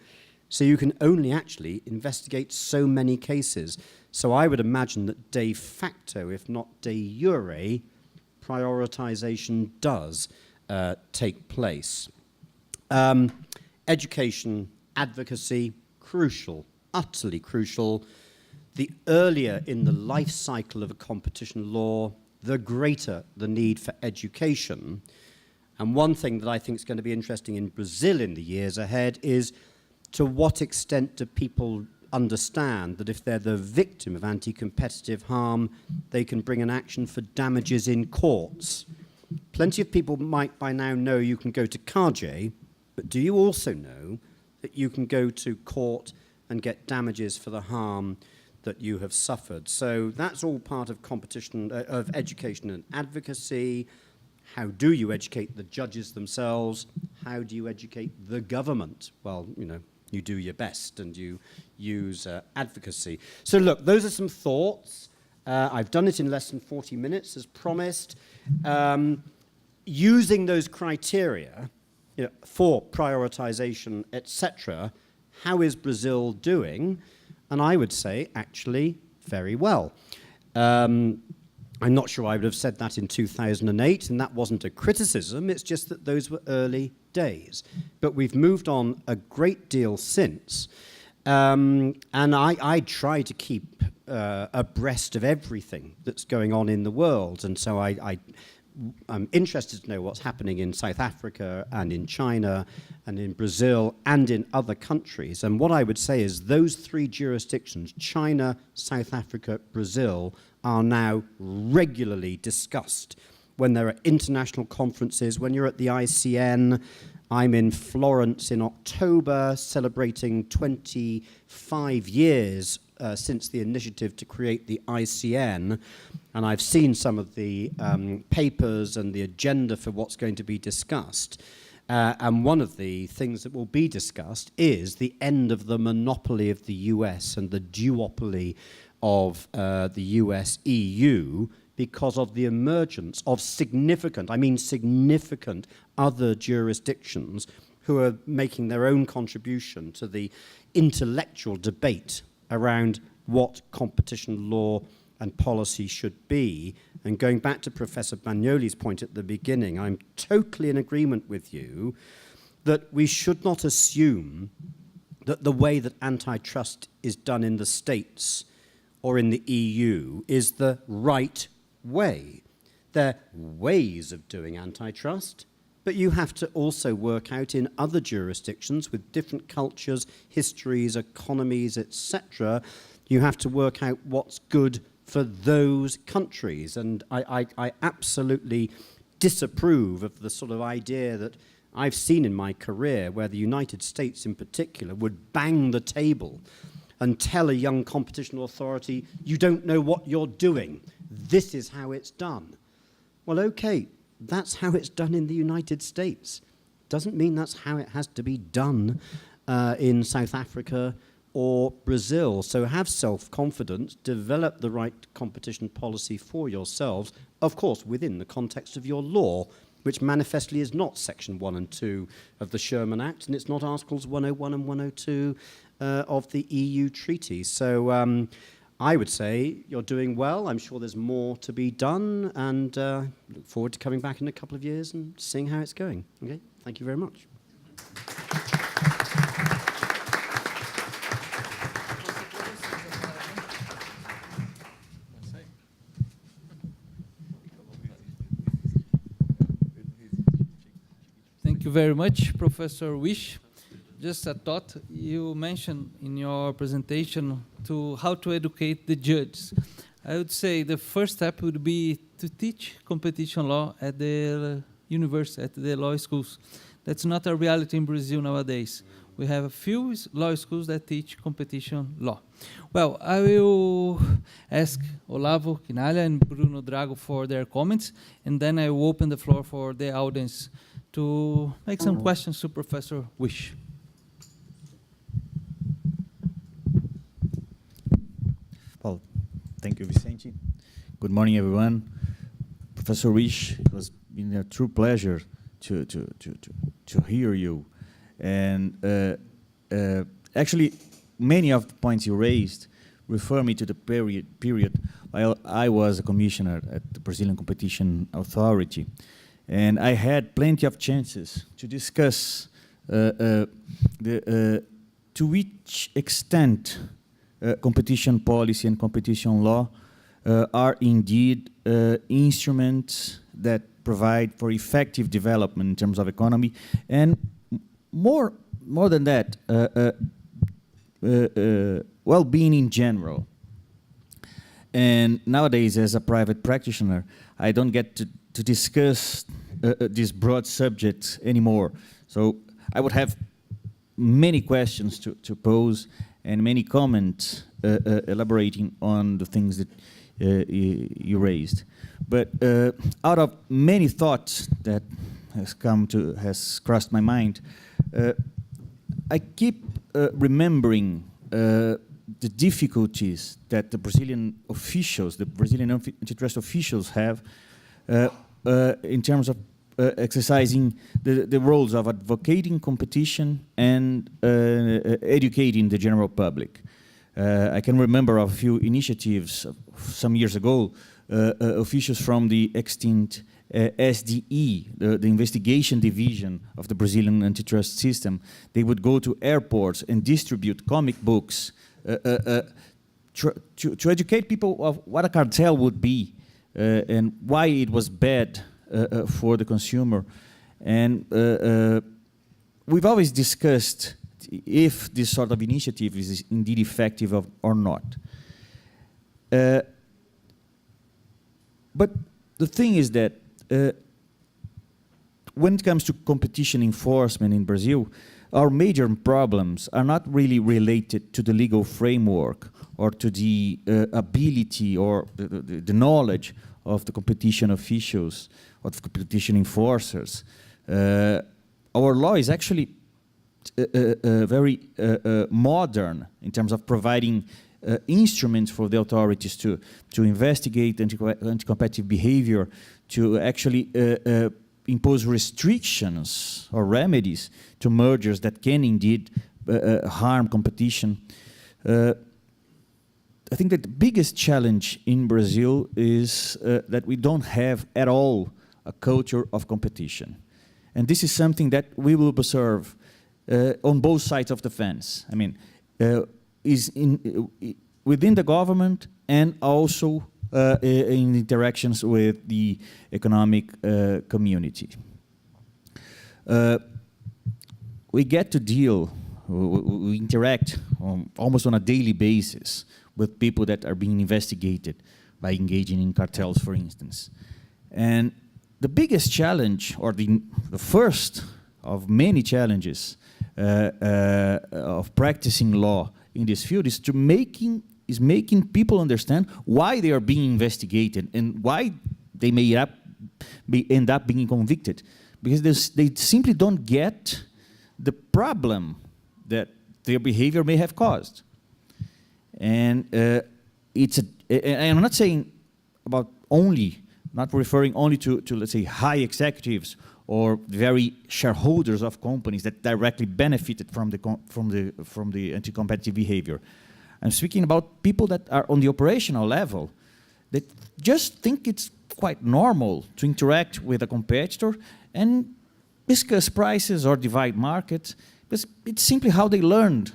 so you can only actually investigate so many cases. So I would imagine that de facto, if not de jure, prioritization does take place. Education, advocacy, crucial, utterly crucial. The earlier in the life cycle of a competition law, the greater the need for education. And one thing that I think is going to be interesting in Brazil in the years ahead is to what extent do people understand that if they're the victim of anti-competitive harm, they can bring an action for damages in courts. Plenty of people might by now know you can go to CARJ, but do you also know that you can go to court and get damages for the harm that you have suffered. So that's all part of competition, of education and advocacy. How do you educate the judges themselves? How do you educate the government? Well, you know, you do your best and you use advocacy. So look, those are some thoughts. I've done it in less than 40 minutes, as promised. Using those criteria, you know, for prioritization, etc., how is Brazil doing? And I would say, actually, very well. I'm not sure I would have said that in 2008, and that wasn't a criticism. It's just that those were early days. But we've moved on a great deal since. And I try to keep abreast of everything that's going on in the world. And so I'm interested to know what's happening in South Africa and in China and in Brazil and in other countries. And what I would say is those three jurisdictions, China, South Africa, Brazil, are now regularly discussed when there are international conferences, when you're at the ICN. I'm in Florence in October celebrating 25 years since the initiative to create the ICN, and I've seen some of the papers and the agenda for what's going to be discussed. And one of the things that will be discussed is the end of the monopoly of the US and the duopoly of the US-EU because of the emergence of significant, I mean significant, other jurisdictions who are making their own contribution to the intellectual debate around what competition law and policy should be. And going back to Professor Bagnoli's point at the beginning, I'm totally in agreement with you that we should not assume that the way that antitrust is done in the States or in the EU is the right way. There are ways of doing antitrust, but you have to also work out in other jurisdictions with different cultures, histories, economies, etc. You have to work out what's good for those countries. And I absolutely disapprove of the sort of idea that I've seen in my career where the United States in particular would bang the table and tell a young competition authority, you don't know what you're doing. This is how it's done. Well, okay, that's how it's done in the United States. Doesn't mean that's how it has to be done in South Africa or Brazil. So have self-confidence, develop the right competition policy for yourselves, of course, within the context of your law, which manifestly is not Section 1 and 2 of the Sherman Act, and it's not Articles 101 and 102 of the EU treaty. So I would say you're doing well. I'm sure there's more to be done, and look forward to coming back in a couple of years and seeing how it's going. Okay, thank you very much. Thank you very much, Professor Wish. Just a thought, you mentioned in your presentation to how to educate the judges. I would say the first step would be to teach competition law at the university, at the law schools. That's not a reality in Brazil nowadays. We have a few law schools that teach competition law. Well, I will ask Olavo Quinalha and Bruno Drago for their comments, and then I will open the floor for the audience to make some questions to Professor Wish. Well, thank you, Vicente. Good morning, everyone. Professor Wish, it has been a true pleasure to hear you. And actually, many of the points you raised refer me to the period while I was a commissioner at the Brazilian Competition Authority. And I had plenty of chances to discuss to which extent competition policy and competition law are indeed instruments that provide for effective development in terms of economy, and more than that, well-being in general. And nowadays, as a private practitioner, I don't get to discuss these broad subjects anymore. So I would have many questions to pose, and many comments elaborating on the things that you raised. But out of many thoughts that has crossed my mind, I keep remembering the difficulties that the Brazilian officials, the Brazilian antitrust officials have in terms of exercising the roles of advocating competition and educating the general public. I can remember a few initiatives some years ago, officials from the extinct SDE, the investigation division of the Brazilian antitrust system. They would go to airports and distribute comic books to educate people of what a cartel would be and why it was bad for the consumer. And we've always discussed if this sort of initiative is indeed effective or not. But the thing is that when it comes to competition enforcement in Brazil, our major problems are not really related to the legal framework or to the ability or the knowledge of the competition officials or the competition enforcers. Our law is actually very modern in terms of providing instruments for the authorities to investigate anti-competitive behavior, to actually impose restrictions or remedies to mergers that can indeed harm competition. I think that the biggest challenge in Brazil is that we don't have at all a culture of competition. And this is something that we will observe on both sides of the fence. I mean, within the government and also in interactions with the economic community. We get to deal, we interact almost on a daily basis with people that are being investigated by engaging in cartels, for instance. And the biggest challenge, or the first of many challenges of practicing law in this field is making people understand why they are being investigated and why they may end up being convicted, because they simply don't get the problem that their behavior may have caused. And I'm not saying about not referring only to let's say high executives or very shareholders of companies that directly benefited from the anti-competitive behavior. I'm speaking about people that are on the operational level that just think it's quite normal to interact with a competitor and discuss prices or divide markets. It's simply how they learned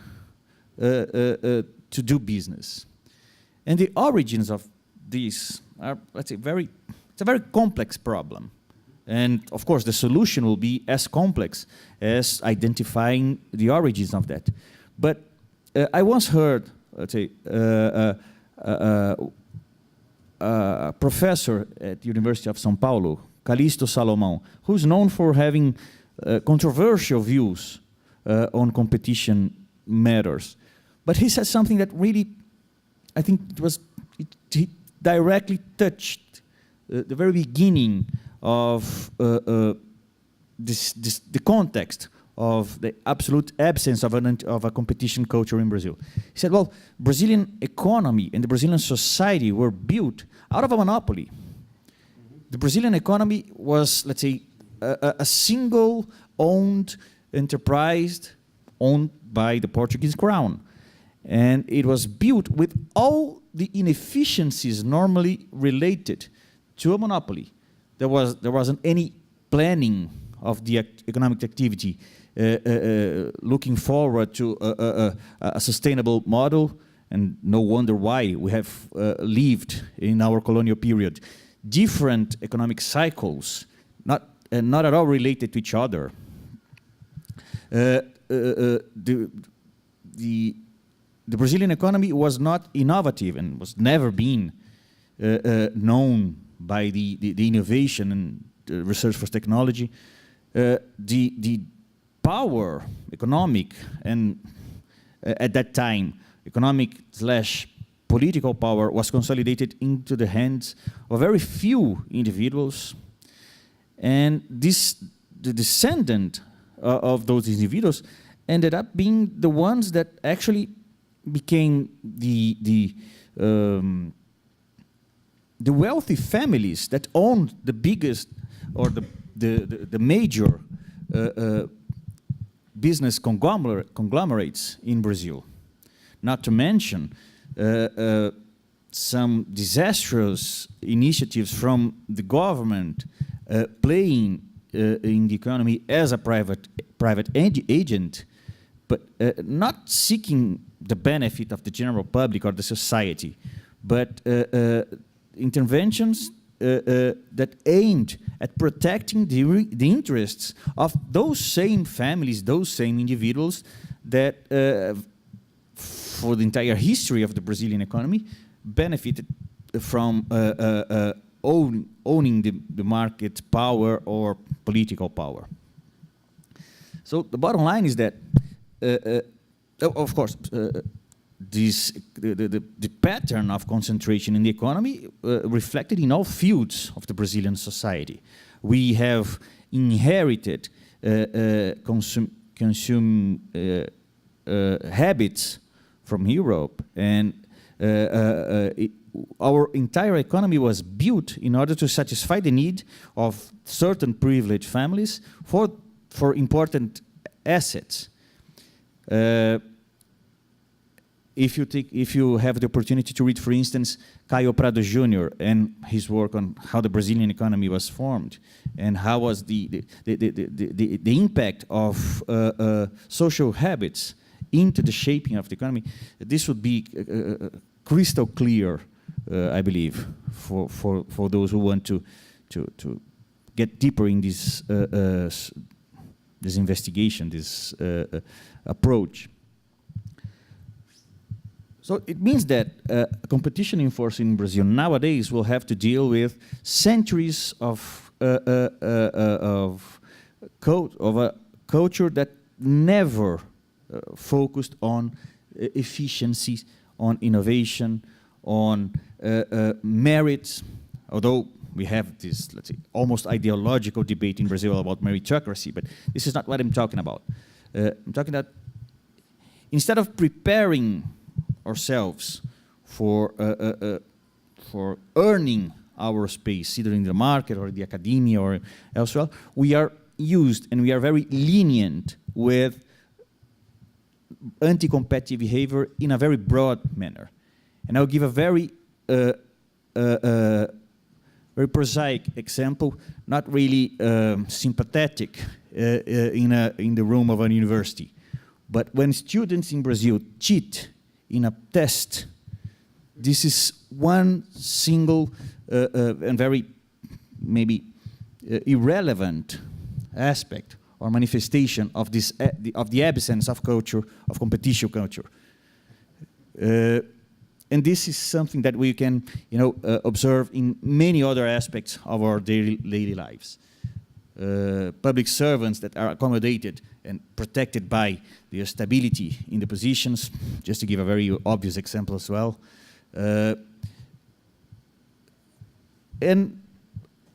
to do business. And the origins of these are, let's say, it's a very complex problem. And of course, the solution will be as complex as identifying the origins of that. But I once heard, let's say, a professor at the University of São Paulo, Calixto Salomão, who's known for having controversial views on competition matters. But he said something that really, I think it directly touched the very beginning of the context of the absolute absence of a competition culture in Brazil. He said, well, Brazilian economy and the Brazilian society were built out of a monopoly. The Brazilian economy was, let's say, a single-owned enterprise owned by the Portuguese crown. And it was built with all the inefficiencies normally related to a monopoly. There wasn't any planning of the economic activity looking forward to a sustainable model, and no wonder why we have lived in our colonial period different economic cycles, not at all related to each other. The Brazilian economy was not innovative and was never been known by the innovation and research for technology. The power, economic and at that time, economic/political power was consolidated into the hands of very few individuals, and the descendant of those individuals ended up being the ones that actually became the wealthy families that owned the biggest or the major business conglomerates in Brazil. Not to mention some disastrous initiatives from the government playing in the economy as a private agent, but not seeking the benefit of the general public or the society, but interventions that aimed at protecting the interests of those same families, those same individuals that, for the entire history of the Brazilian economy, benefited from owning the market power or political power. So the bottom line is that, of course, the pattern of concentration in the economy reflected in all fields of the Brazilian society. We have inherited consume habits from Europe, and our entire economy was built in order to satisfy the need of certain privileged families for important assets. If you have the opportunity to read, for instance, Caio Prado Jr. and his work on how the Brazilian economy was formed and how was the impact of social habits into the shaping of the economy, this would be crystal clear, I believe, for those who want to get deeper in this investigation, this approach. So it means that competition enforcement in Brazil nowadays will have to deal with centuries of a culture that never focused on efficiency, on innovation, on merit, although we have this, let's say, almost ideological debate in Brazil about meritocracy, but this is not what I'm talking about. I'm talking that instead of preparing ourselves for earning our space, either in the market or the academia or elsewhere, we are used and we are very lenient with anti-competitive behavior in a very broad manner. And I'll give a very prosaic example, not really sympathetic in the room of a university. But when students in Brazil cheat in a test, this is one single and very maybe irrelevant aspect or manifestation of this of the absence of culture, of competition culture. And this is something that we can, observe in many other aspects of our daily lives. Public servants that are accommodated and protected by their stability in the positions, just to give a very obvious example as well. And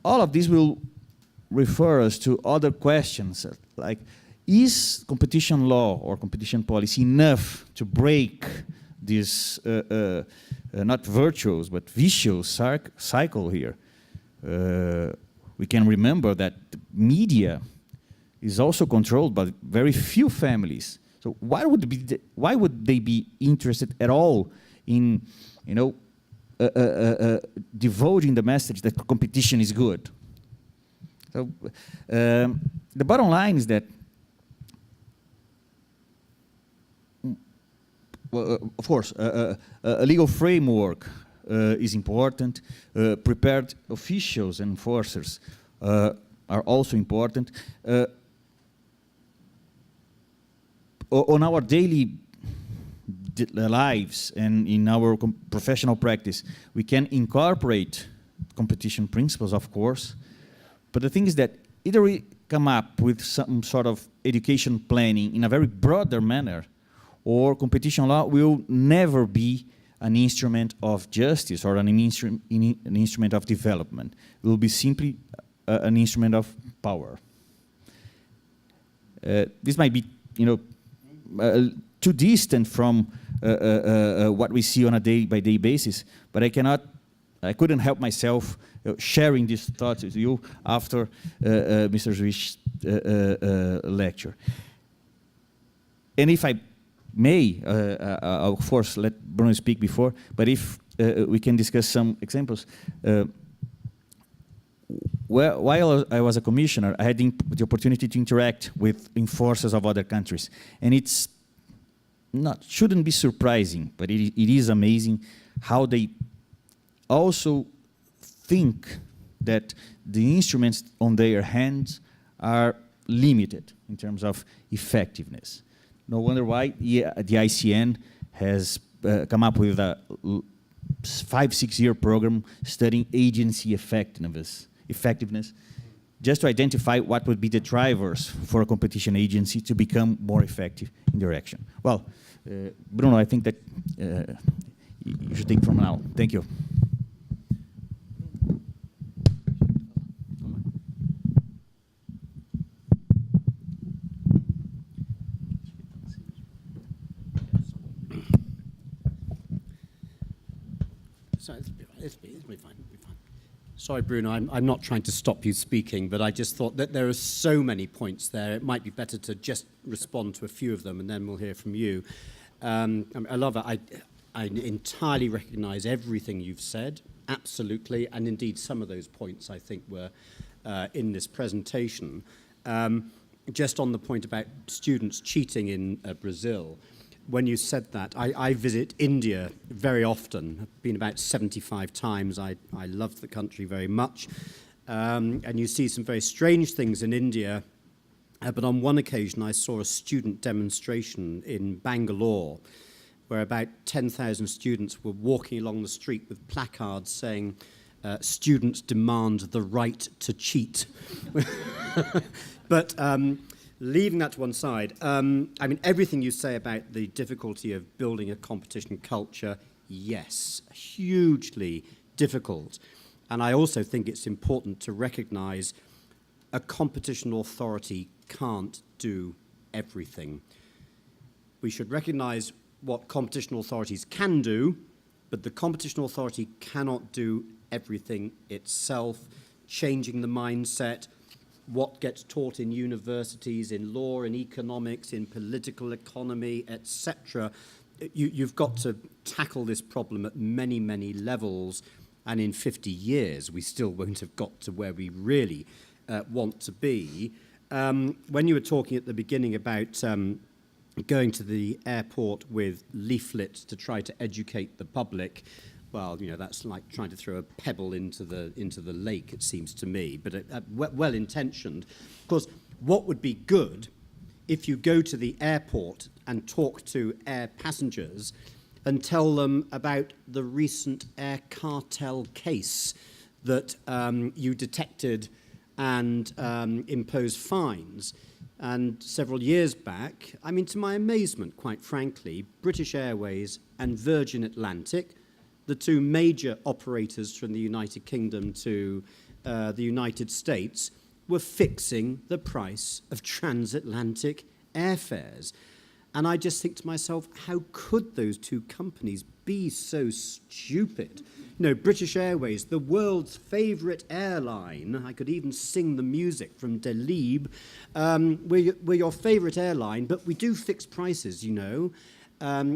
all of this will refer us to other questions, like, is competition law or competition policy enough to break this, not virtuous, but vicious cycle here? We can remember that the media is also controlled by very few families. So why would they be interested at all in, divulging the message that competition is good? So the bottom line is that, well, of course, a legal framework is important. Prepared officials and enforcers are also important. On our daily lives and in our professional practice, we can incorporate competition principles, of course. But the thing is that either we come up with some sort of education planning in a very broader manner, or competition law will never be an instrument of justice or an instrument of development. It will be simply an instrument of power. This might be, too distant from what we see on a day-by-day basis, but I couldn't help myself sharing this thought with you after Mr. Zwisch's lecture. And if I may, of course, let Bruno speak before, but if we can discuss some examples. While I was a commissioner, I had the opportunity to interact with enforcers of other countries. And it's shouldn't be surprising, but it is amazing how they also think that the instruments on their hands are limited in terms of effectiveness. No wonder why the ICN has come up with a 5-6 year program studying agency effectiveness, just to identify what would be the drivers for a competition agency to become more effective in their action. Well, Bruno, I think that you should take from now. Thank you. It'll be fine. Sorry, Bruno, I'm not trying to stop you speaking, but I just thought that there are so many points there. It might be better to just respond to a few of them, and then we'll hear from you. I love it. I entirely recognise everything you've said, absolutely, and indeed some of those points I think were in this presentation. Just on the point about students cheating in Brazil, when you said that, I visit India very often. I've been about 75 times. I love the country very much. And you see some very strange things in India. But on one occasion, I saw a student demonstration in Bangalore, where about 10,000 students were walking along the street with placards saying, students demand the right to cheat. But leaving that to one side, I mean, everything you say about the difficulty of building a competition culture, yes, hugely difficult. And I also think it's important to recognise a competition authority can't do everything. We should recognise what competition authorities can do, but the competition authority cannot do everything itself. Changing the mindset, what gets taught in universities, in law, in economics, in political economy, etc. You've got to tackle this problem at many, many levels, and in 50 years we still won't have got to where we really want to be. When you were talking at the beginning about going to the airport with leaflets to try to educate the public, well, you know, that's like trying to throw a pebble into the lake, it seems to me, but well-intentioned. Of course, what would be good if you go to the airport and talk to air passengers and tell them about the recent air cartel case that you detected and imposed fines. And several years back, I mean, to my amazement, quite frankly, British Airways and Virgin Atlantic, the two major operators from the United Kingdom to the United States, were fixing the price of transatlantic airfares. And I just think to myself, how could those two companies be so stupid? You know, British Airways, the world's favourite airline, I could even sing the music from Delibes, we're your favourite airline, but we do fix prices, you know,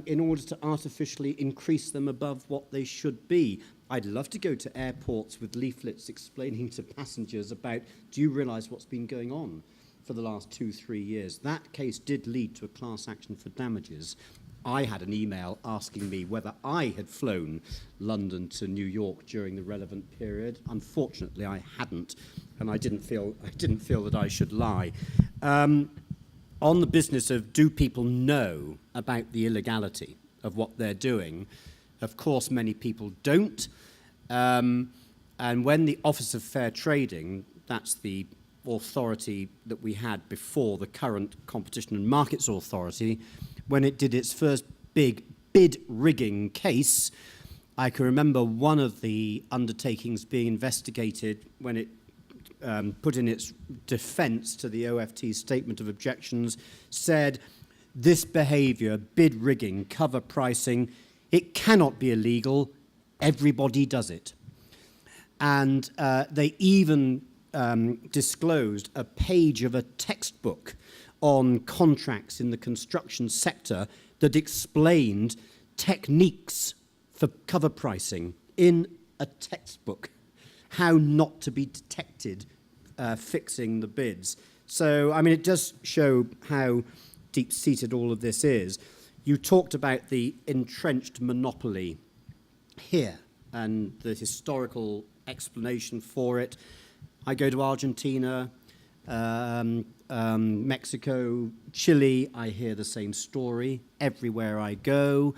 in order to artificially increase them above what they should be. I'd love to go to airports with leaflets explaining to passengers about, do you realise what's been going on for the last 2-3 years? That case did lead to a class action for damages. I had an email asking me whether I had flown London to New York during the relevant period. Unfortunately, I hadn't, and I didn't feel that I should lie. On the business of, do people know about the illegality of what they're doing? Of course, many people don't. And when the Office of Fair Trading, that's the authority that we had before the current Competition and Markets Authority, when it did its first big bid rigging case. I can remember one of the undertakings being investigated when it put in its defence to the OFT's statement of objections, said this behaviour, bid rigging, cover pricing, it cannot be illegal, everybody does it. And they even disclosed a page of a textbook on contracts in the construction sector that explained techniques for cover pricing in a textbook, how not to be detected fixing the bids. So, I mean, it does show how deep-seated all of this is. You talked about the entrenched monopoly here and the historical explanation for it. I go to Argentina, Mexico, Chile, I hear the same story everywhere I go.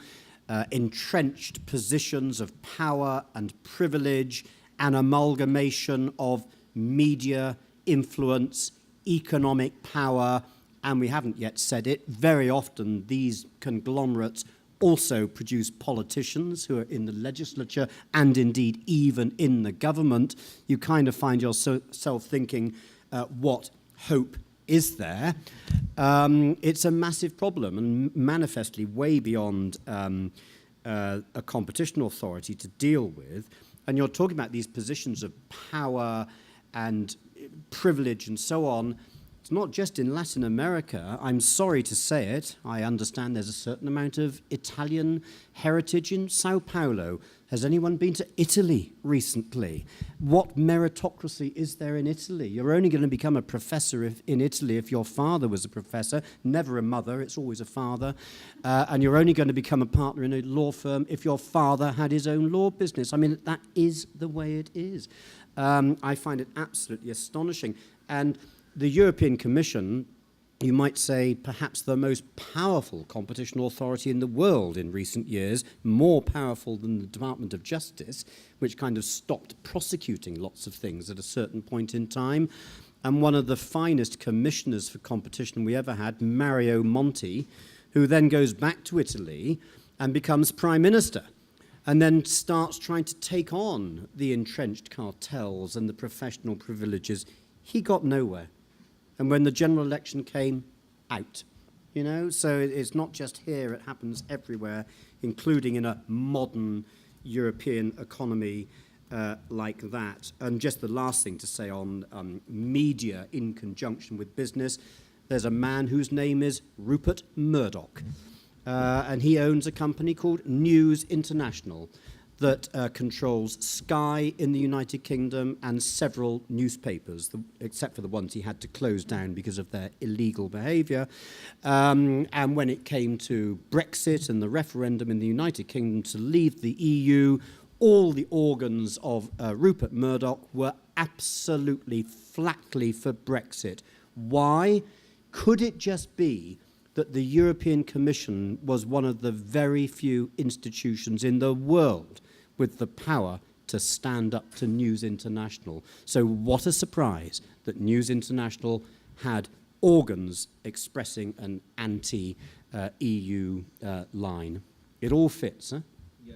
Entrenched positions of power and privilege, an amalgamation of media, influence, economic power, and we haven't yet said it, very often these conglomerates also produce politicians who are in the legislature and indeed even in the government. You kind of find yourself thinking, what hope is there? It's a massive problem and manifestly way beyond a competition authority to deal with. And you're talking about these positions of power and privilege and so on. It's not just in Latin America. I'm sorry to say it. I understand there's a certain amount of Italian heritage in Sao Paulo. Has anyone been to Italy recently? What meritocracy is there in Italy? You're only going to become a professor in Italy if your father was a professor, never a mother, it's always a father. And you're only going to become a partner in a law firm if your father had his own law business. I mean, that is the way it is. I find it absolutely astonishing. And the European Commission, you might say perhaps the most powerful competition authority in the world in recent years, more powerful than the Department of Justice, which kind of stopped prosecuting lots of things at a certain point in time. And one of the finest commissioners for competition we ever had, Mario Monti, who then goes back to Italy and becomes Prime Minister, and then starts trying to take on the entrenched cartels and the professional privileges. He got nowhere. And when the general election came, out. You know, so it's not just here, it happens everywhere, including in a modern European economy like that. And just the last thing to say on media in conjunction with business, there's a man whose name is Rupert Murdoch. And he owns a company called News International that controls Sky in the United Kingdom and several newspapers, except for the ones he had to close down because of their illegal behaviour. And when it came to Brexit and the referendum in the United Kingdom to leave the EU, all the organs of Rupert Murdoch were absolutely flatly for Brexit. Why? Could it just be that the European Commission was one of the very few institutions in the world with the power to stand up to News International? So what a surprise that News International had organs expressing an anti-EU line. It all fits, huh? Yeah.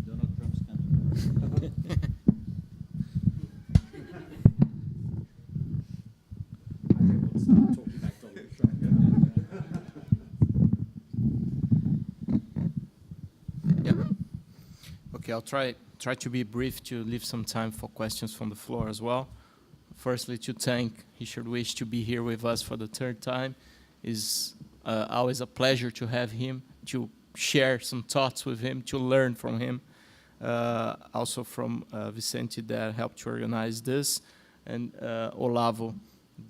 Donald Trump's coming. Okay, I'll try to be brief to leave some time for questions from the floor as well. Firstly, to thank Richard Wish to be here with us for the third time. It's always a pleasure to have him, to share some thoughts with him, to learn from him. Also from Vicente that helped to organize this, and Olavo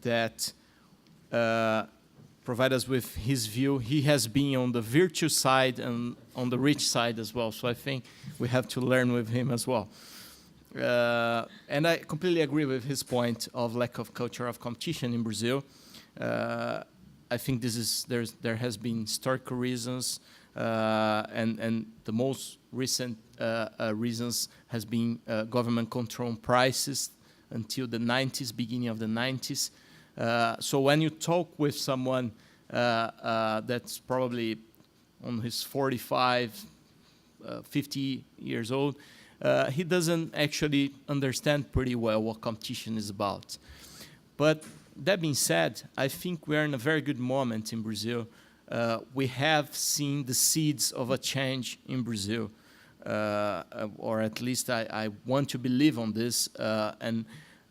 that provide us with his view. He has been on the virtue side and on the rich side as well, so I think we have to learn with him as well. And I completely agree with his point of lack of culture of competition in Brazil. I think there has been historical reasons, and the most recent reasons has been government control on prices until the 90s, beginning of the 90s. So when you talk with someone that's probably on his 45, 50 years old, he doesn't actually understand pretty well what competition is about. But that being said, I think we're in a very good moment in Brazil. We have seen the seeds of a change in Brazil, or at least I want to believe on this. And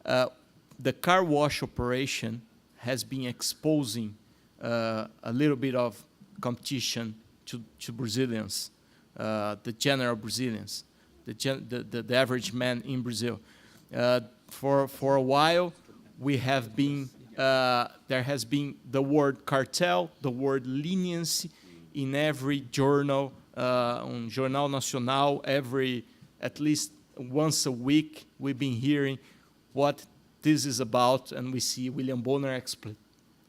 the car wash operation has been exposing a little bit of competition to Brazilians, the general Brazilians, the average man in Brazil. For a while, we have been, there has been the word cartel, the word leniency in every journal, on Jornal Nacional, at least once a week, we've been hearing what this is about, and we see William Bonner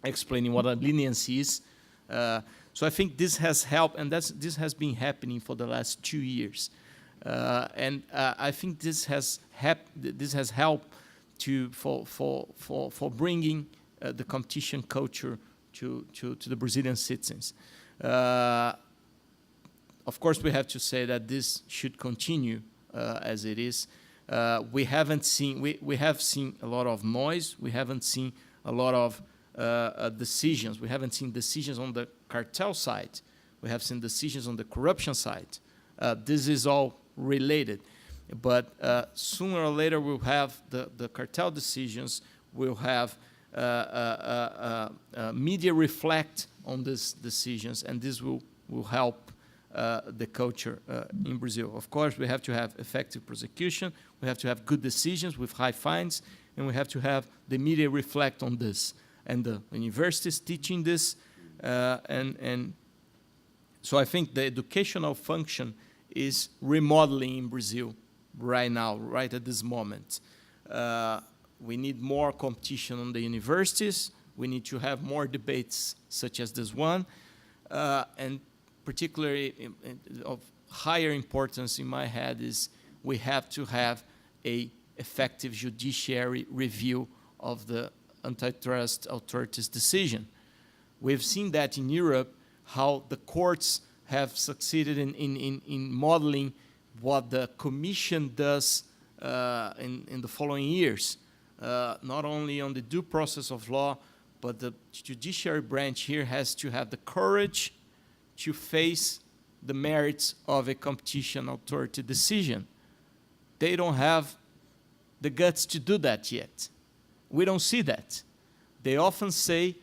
explaining what a leniency is. So I think this has helped, and this has been happening for the last 2 years. And I think this has helped for bringing the competition culture to the Brazilian citizens. Of course, we have to say that this should continue as it is. We have seen a lot of noise. We haven't seen a lot of decisions. We haven't seen decisions on the cartel side. We have seen decisions on the corruption side. This is all related. But sooner or later, we'll have the cartel decisions. We'll have media reflect on these decisions, and this will help the culture in Brazil. Of course, we have to have effective prosecution. We have to have good decisions with high fines, and we have to have the media reflect on this, and the universities teaching this. And so I think the educational function is remodeling in Brazil right now, right at this moment. We need more competition on the universities. We need to have more debates such as this one. And particularly of higher importance in my head is we have to have an effective judiciary review of the antitrust authorities' decision. We've seen that in Europe, how the courts have succeeded in modeling what the Commission does in the following years, not only on the due process of law, but the judiciary branch here has to have the courage to face the merits of a competition authority decision. They don't have the guts to do that yet. We don't see that. They often say,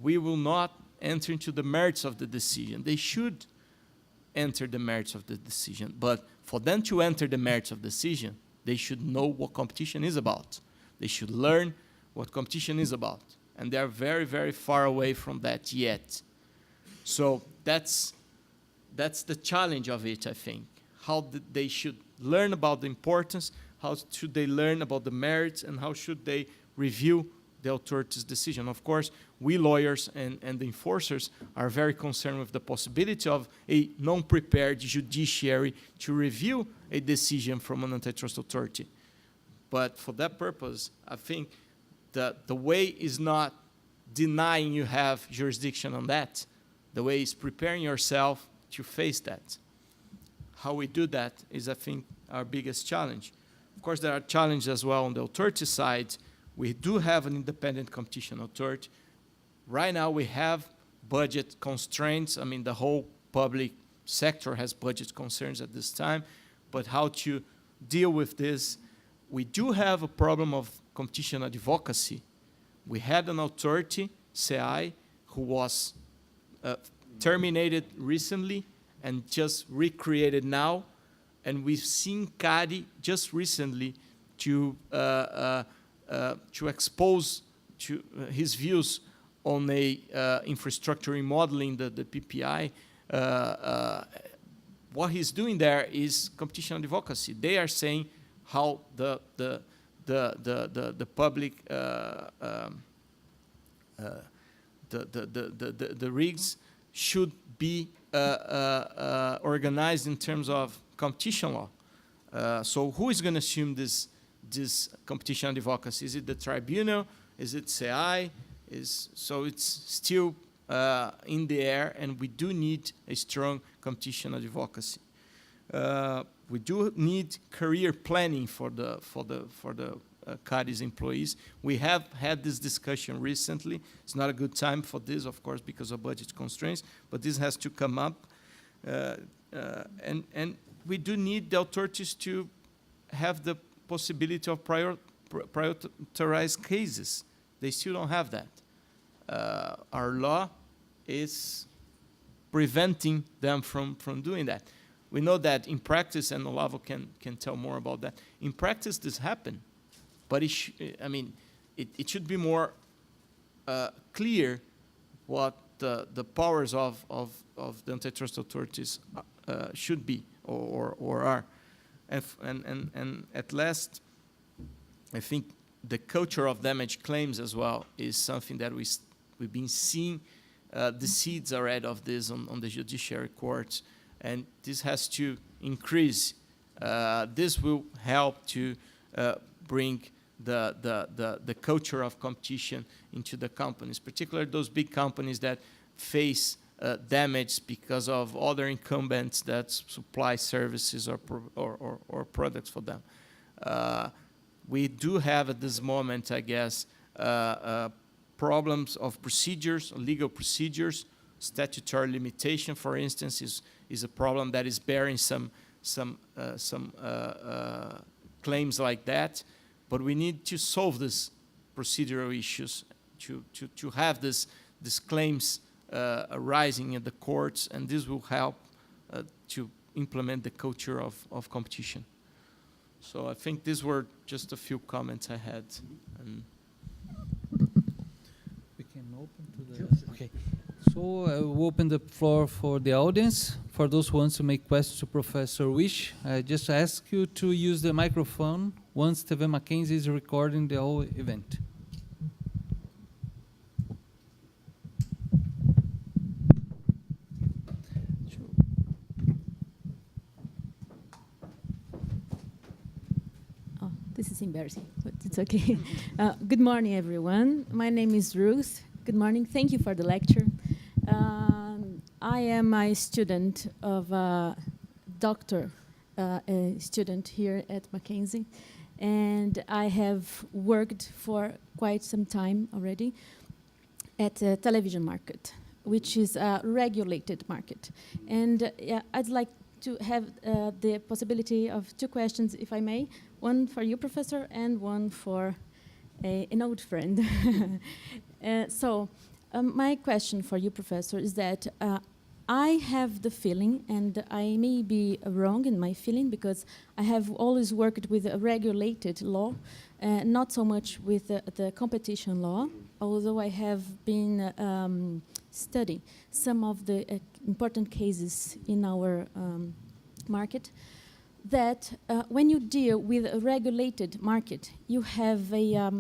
we will not enter into the merits of the decision. They should enter the merits of the decision, but for them to enter the merits of the decision, they should know what competition is about. They should learn what competition is about. And they're very, very far away from that yet. So that's the challenge of it, I think. How they should learn about the importance, how should they learn about the merits, and how should they review the authority's decision. Of course, we lawyers and the enforcers are very concerned with the possibility of a non-prepared judiciary to review a decision from an antitrust authority. But for that purpose, I think that the way is not denying you have jurisdiction on that. The way is preparing yourself to face that. How we do that is, I think, our biggest challenge. Of course, there are challenges as well on the authority side. We do have an independent competition authority. Right now, we have budget constraints. I mean, the whole public sector has budget concerns at this time. But how to deal with this? We do have a problem of competition advocacy. We had an authority, CI, who was terminated recently and just recreated now. And we've seen CADE just recently to expose his views on a infrastructure remodeling, the PPI. What he's doing there is competition advocacy. They are saying how the public the rigs should be organized in terms of competition law. So who is going to assume this competition advocacy? Is it the tribunal? Is it CI? So it's still in the air, and we do need a strong competition advocacy. We do need career planning for the CADE's employees. We have had this discussion recently. It's not a good time for this, of course, because of budget constraints, but this has to come up. And we do need the authorities to have the possibility of prioritized cases. They still don't have that. Our law is preventing them from doing that. We know that in practice, and Olavo can tell more about that, in practice this happened, but it should be more clear what the powers of the antitrust authorities should be or are. And at last, I think the culture of damage claims as well is something that we've been seeing the seeds already of this on the judiciary courts, and this has to increase. This will help to bring the culture of competition into the companies, particularly those big companies that face damage because of other incumbents that supply services or products for them. We do have at this moment, I guess, problems of procedures, legal procedures. Statutory limitation, for instance, is a problem that is bearing some claims like that. But we need to solve these procedural issues to have these claims arising in the courts, and this will help to implement the culture of competition. So I think these were just a few comments I had. And we can open to the... Okay. So we'll open the floor for the audience. For those who want to make questions to Professor Wish, I just ask you to use the microphone once TV Mackenzie is recording the whole event. This is embarrassing, but it's okay. Good morning, everyone. My name is Ruth. Good morning. Thank you for the lecture. I am a student of a doctor student here at Mackenzie, and I have worked for quite some time already at a television market, which is a regulated market. And I'd like to have the possibility of two questions, if I may. One for you, Professor, and one for an old friend. My question for you, Professor, is that I have the feeling, and I may be wrong in my feeling, because I have always worked with a regulated law, not so much with the competition law, although I have been studying some of the important cases in our market, that when you deal with a regulated market, you have a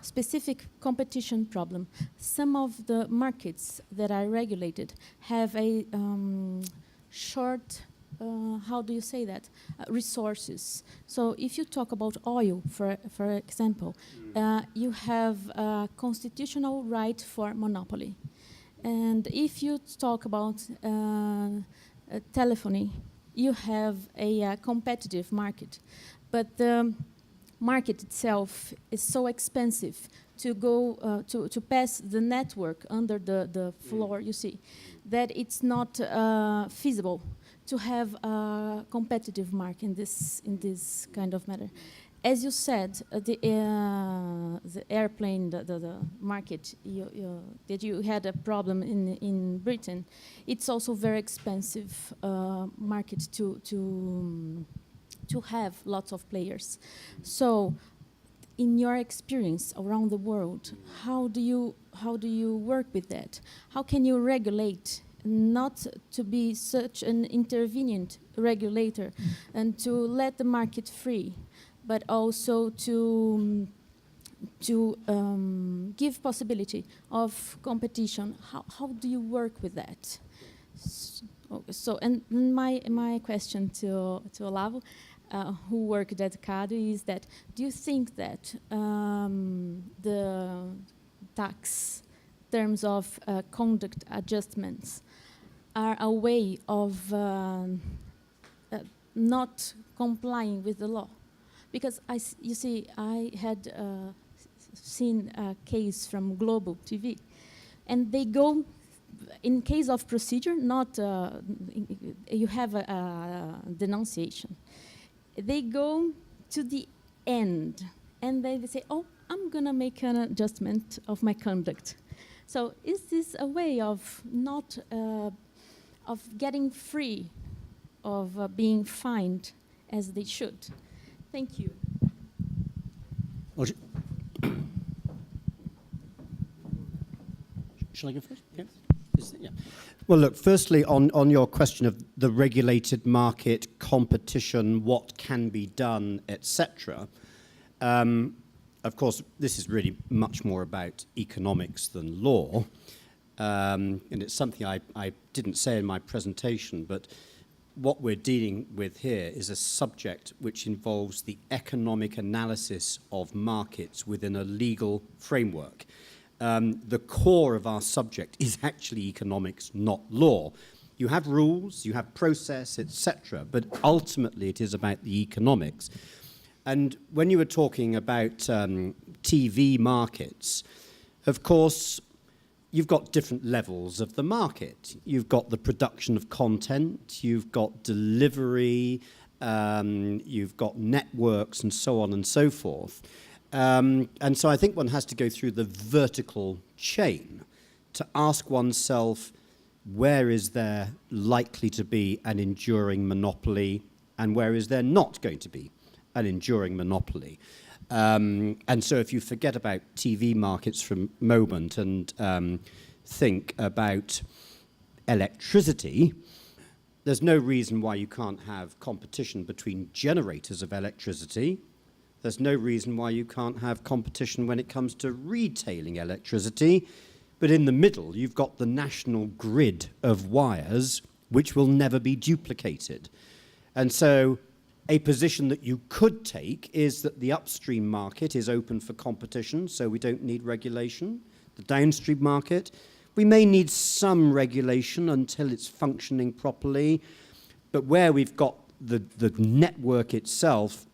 specific competition problem. Some of the markets that are regulated have a short, how do you say that, resources. So if you talk about oil, for example, you have a constitutional right for monopoly. And if you talk about telephony, you have a competitive market. But the market itself is so expensive to go to pass the network under the floor, you see, that it's not feasible to have a competitive market in this kind of matter. As you said, the airplane, the market that you had a problem in Britain, it's also very expensive market to have lots of players. So, in your experience around the world, how do you work with that? How can you regulate, not to be such an intervenient regulator, and to let the market free, but also to give possibility of competition? How do you work with that? So, and my question to Olavo, who worked at CADE, is that, do you think that the tax terms of conduct adjustments are a way of not complying with the law. Because you see, I had seen a case from Global TV, and they go, in case of procedure, not you have a denunciation. They go to the end, and they say, oh, I'm going to make an adjustment of my conduct. So is this a way of not, of getting free of being fined as they should? Thank you. Shall I go first? Yeah. Yeah. Well, look, firstly, on your question of the regulated market, competition, what can be done, etc., of course, this is really much more about economics than law. And it's something I didn't say in my presentation, but what we're dealing with here is a subject which involves the economic analysis of markets within a legal framework. The core of our subject is actually economics, not law. You have rules, you have process, etc., but ultimately it is about the economics. And when you were talking about TV markets, of course, you've got different levels of the market. You've got the production of content, you've got delivery, you've got networks, and so on and so forth. And so I think one has to go through the vertical chain to ask oneself, where is there likely to be an enduring monopoly, and where is there not going to be an enduring monopoly? And so if you forget about TV markets for a moment and think about electricity, there's no reason why you can't have competition between generators of electricity. There's no reason why you can't have competition when it comes to retailing electricity. But in the middle, you've got the national grid of wires, which will never be duplicated. And so a position that you could take is that the upstream market is open for competition, so we don't need regulation. The downstream market, we may need some regulation until it's functioning properly, but where we've got the network itself,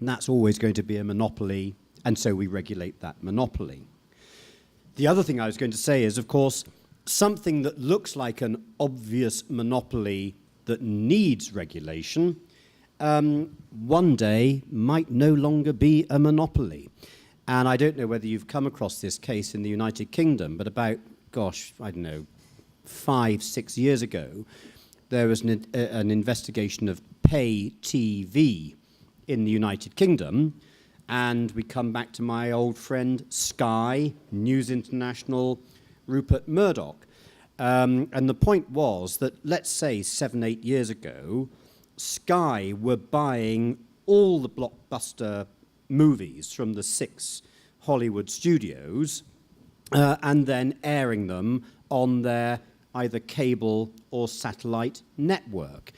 that's always going to be a monopoly, and so we regulate that monopoly. The other thing I was going to say is, of course, something that looks like an obvious monopoly that needs regulation one day might no longer be a monopoly. And I don't know whether you've come across this case in the United Kingdom, but about, gosh, I don't know, 5-6 years ago, there was an investigation of pay TV in the United Kingdom, and we come back to my old friend Sky, News International, Rupert Murdoch. And the point was that, let's say 7-8 years ago, Sky were buying all the blockbuster movies from the 6 Hollywood studios and then airing them on their either cable or satellite network.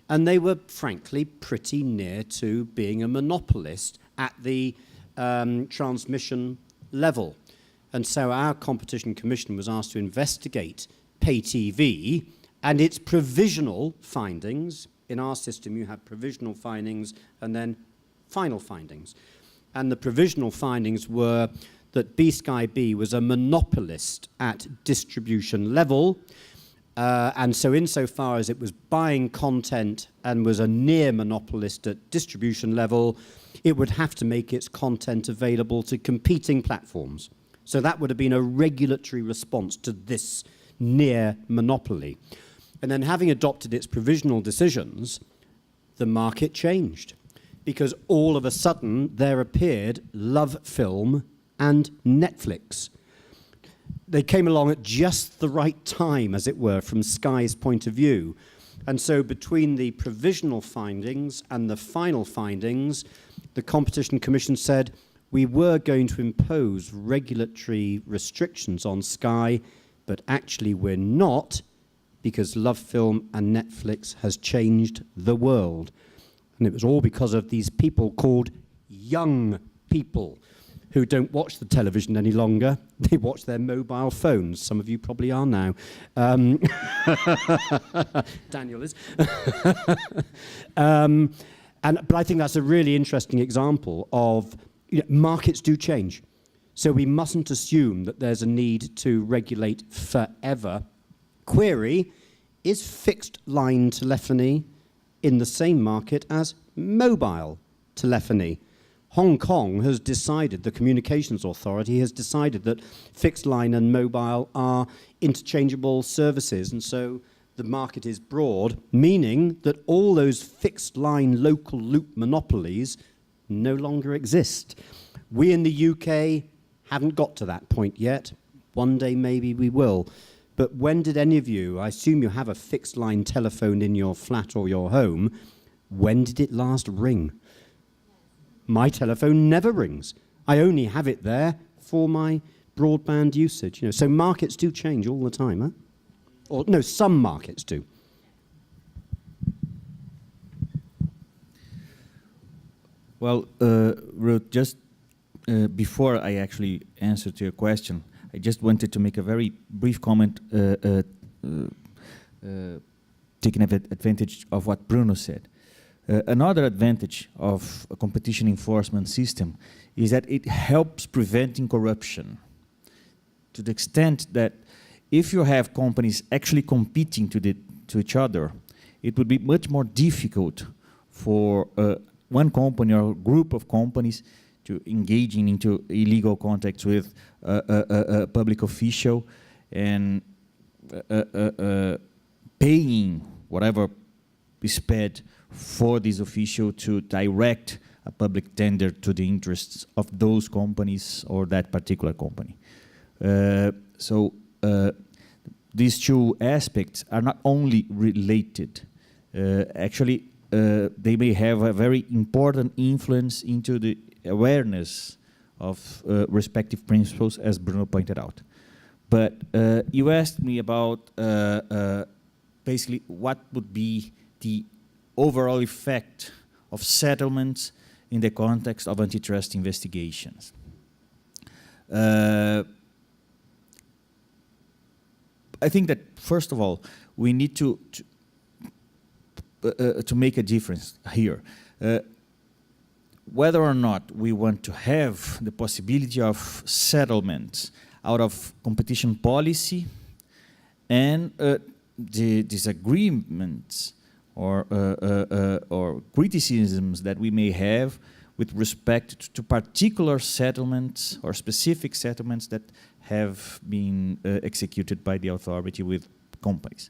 And they were, frankly, pretty near to being a monopolist at the transmission level. And so our Competition Commission was asked to investigate pay TV and its provisional findings. In our system, you have provisional findings and then final findings. And the provisional findings were that B-Sky B was a monopolist at distribution level. And so insofar as it was buying content and was a near monopolist at distribution level, it would have to make its content available to competing platforms. So that would have been a regulatory response to this near monopoly. And then having adopted its provisional decisions, the market changed. Because all of a sudden, there appeared Love Film and Netflix. They came along at just the right time, as it were, from Sky's point of view. And so between the provisional findings and the final findings, the Competition Commission said we were going to impose regulatory restrictions on Sky, but actually we're not, because Love Film and Netflix has changed the world. And it was all because of these people called young people who don't watch the television any longer. They watch their mobile phones. Some of you probably are now. Daniel is. But I think that's a really interesting example of markets do change. So we mustn't assume that there's a need to regulate forever. Query, is fixed line telephony in the same market as mobile telephony? Hong Kong has decided, the Communications Authority has decided that fixed line and mobile are interchangeable services, and so the market is broad, meaning that all those fixed line local loop monopolies no longer exist. We in the UK haven't got to that point yet. One day maybe we will. But when did any of you, I assume you have a fixed line telephone in your flat or your home, when did it last ring? My telephone never rings. I only have it there for my broadband usage. So markets do change all the time, huh? Or no, some markets do. Well, Ruth, just before I actually answer to your question, I just wanted to make a very brief comment, taking advantage of what Bruno said. Another advantage of a competition enforcement system is that it helps preventing corruption, to the extent that if you have companies actually competing to each other, it would be much more difficult for one company or a group of companies to engaging into illegal contacts with a public official and paying whatever is paid for this official to direct a public tender to the interests of those companies or that particular company. These two aspects are not only related, actually they may have a very important influence into the awareness of respective principles, as Bruno pointed out. But you asked me about basically what would be the overall effect of settlements in the context of antitrust investigations. I think that, first of all, we need to make a difference here. Whether or not we want to have the possibility of settlements out of competition policy and the disagreements or criticisms that we may have with respect to particular settlements or specific settlements that have been executed by the authority with companies.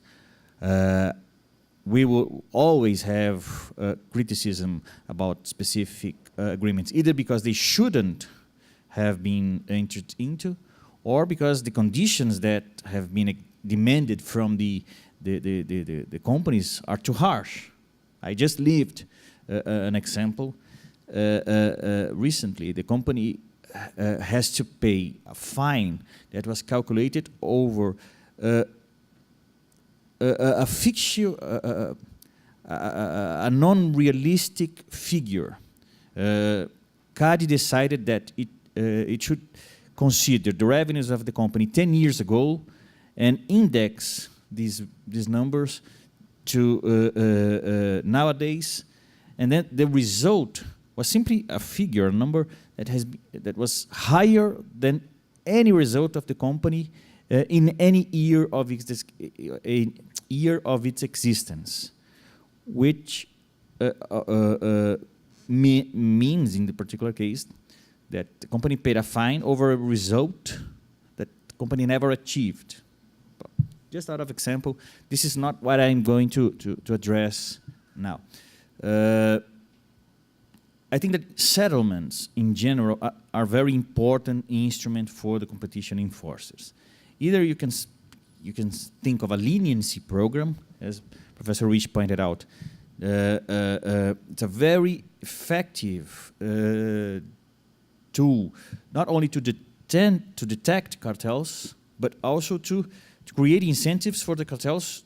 We will always have criticism about specific agreements, either because they shouldn't have been entered into, or because the conditions that have been demanded from the companies are too harsh. I just lived an example. Recently, the company has to pay a fine that was calculated over a fixture, a non-realistic figure. CADE decided that it should consider the revenues of the company 10 years ago and index these numbers to nowadays, and then the result was simply a figure, a number that was higher than any result of the company in any year of its existence, which means in the particular case that the company paid a fine over a result that the company never achieved. Just out of example, this is not what I'm going to address now. I think that settlements in general are very important instrument for the competition enforcers. Either you can think of a leniency program, as Professor Rich pointed out. It's a very effective tool, not only to detect cartels, but also to create incentives for the cartels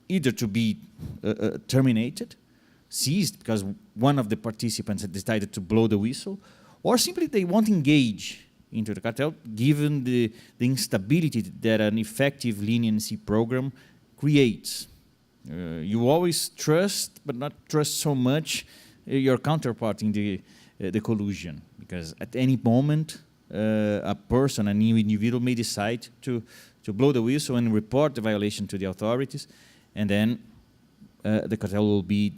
either to be terminated, seized, because one of the participants had decided to blow the whistle, or simply they won't engage into the cartel, given the instability that an effective leniency program creates. You always trust, but not trust so much your counterpart in the collusion, because at any moment, a person, a new individual may decide to blow the whistle and report the violation to the authorities, and then the cartel will be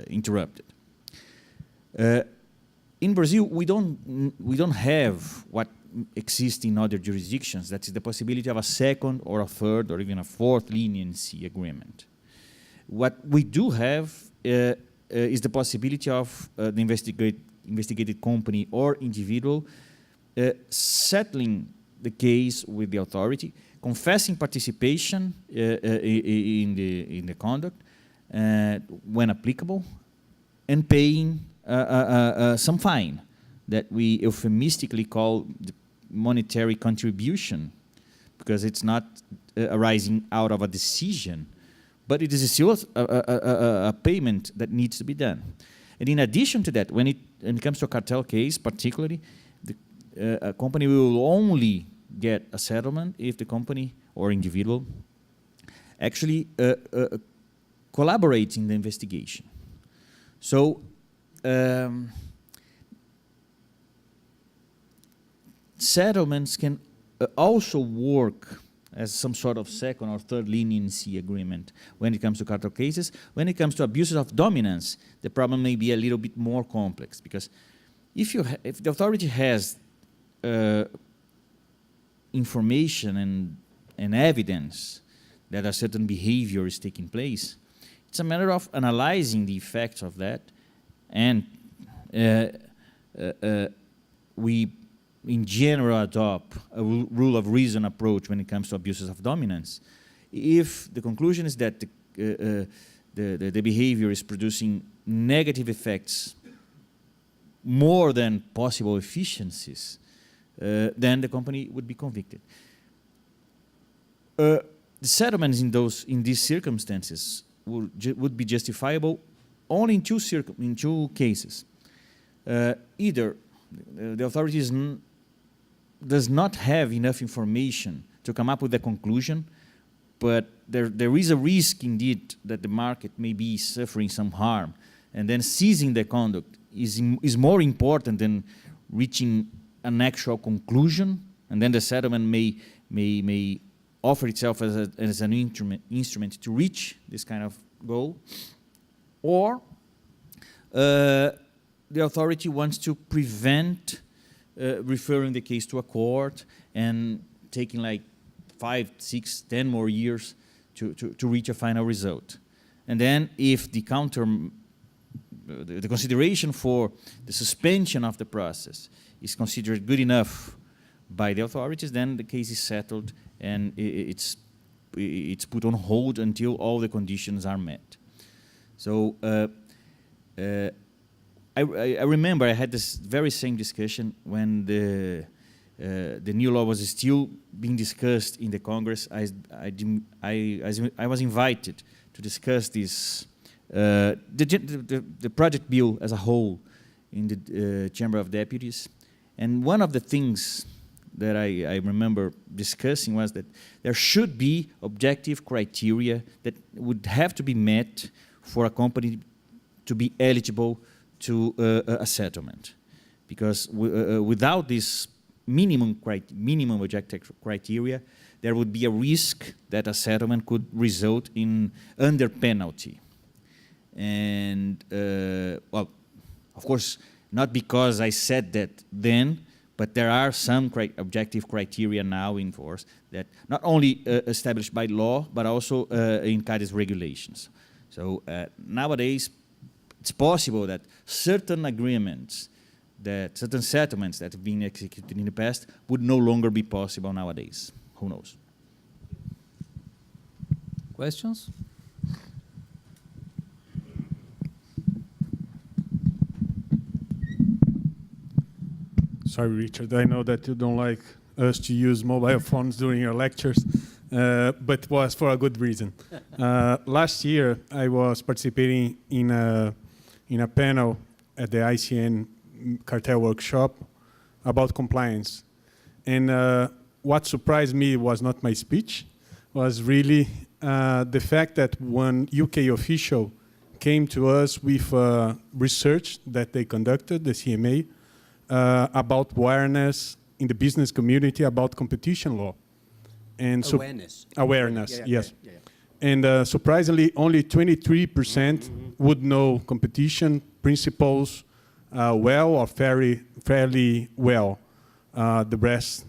interrupted. In Brazil, we don't have what exists in other jurisdictions. That is the possibility of a second or a third or even a fourth leniency agreement. What we do have is the possibility of the investigated company or individual settling the case with the authority, confessing participation in the conduct when applicable, and paying some fine that we euphemistically call the monetary contribution, because it's not arising out of a decision, but it is still a payment that needs to be done. And in addition to that, when it comes to a cartel case, particularly, a company will only get a settlement if the company or individual actually collaborates in the investigation. So settlements can also work as some sort of second or third leniency agreement when it comes to cartel cases. When it comes to abuses of dominance, the problem may be a little bit more complex, because if the authority has information and evidence that a certain behavior is taking place, it's a matter of analyzing the effects of that, and we in general adopt a rule of reason approach when it comes to abuses of dominance. If the conclusion is that the behavior is producing negative effects more than possible efficiencies, then the company would be convicted. The settlements in these circumstances would be justifiable only in two cases. Either the authorities does not have enough information to come up with a conclusion, but there is a risk indeed that the market may be suffering some harm, and then seizing the conduct is more important than reaching an actual conclusion, and then the settlement may offer itself as an instrument to reach this kind of goal. Or the authority wants to prevent referring the case to a court and taking like 5, 6, 10 more years to reach a final result. And then if the consideration for the suspension of the process is considered good enough by the authorities, then the case is settled and it's put on hold until all the conditions are met. So I remember I had this very same discussion when the new law was still being discussed in the Congress. I was invited to discuss this the project bill as a whole in the Chamber of Deputies, and one of the things that I remember discussing was that there should be objective criteria that would have to be met for a company to be eligible to a settlement, because without this minimum objective criteria, there would be a risk that a settlement could result in under penalty. And well, of course, not because I said that then, but there are some objective criteria now in force that not only established by law, but also in CADE's regulations. So nowadays, it's possible that certain agreements, certain settlements that have been executed in the past would no longer be possible nowadays. Who knows? Questions? Sorry, Richard, I know that you don't like us to use mobile phones during your lectures, but was for a good reason. Last year, I was participating in a panel at the ICN cartel workshop about compliance. And what surprised me was not my speech, was really the fact that one UK official came to us with research that they conducted, the CMA, about awareness in the business community about competition law. And Awareness. Awareness, yes. Yeah. And surprisingly, only 23% would know competition principles well or fairly well. The rest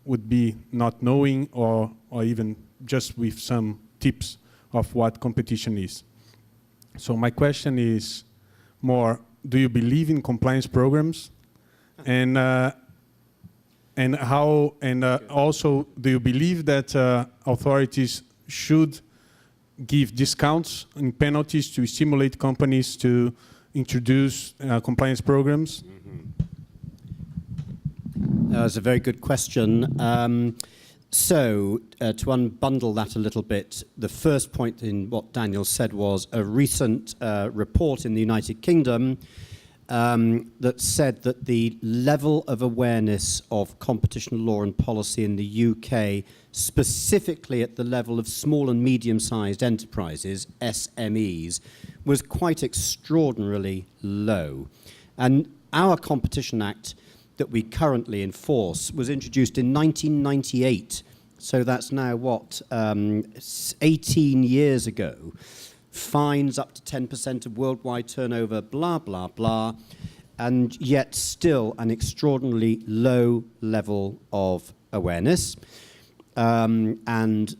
would be not knowing or even just with some tips of what competition is. So my question is more, do you believe in compliance programs? And how, and also, do you believe that authorities should give discounts and penalties to stimulate companies to introduce compliance programs? That's a very good question. So to unbundle that a little bit, the first point in what Daniel said was a recent report in the United Kingdom that said that the level of awareness of competition law and policy in the UK, specifically at the level of small and medium-sized enterprises, SMEs, was quite extraordinarily low. And our Competition Act that we currently enforce was introduced in 1998. So that's now, 18 years ago. Fines up to 10% of worldwide turnover, blah, blah, blah, and yet still an extraordinarily low level of awareness. And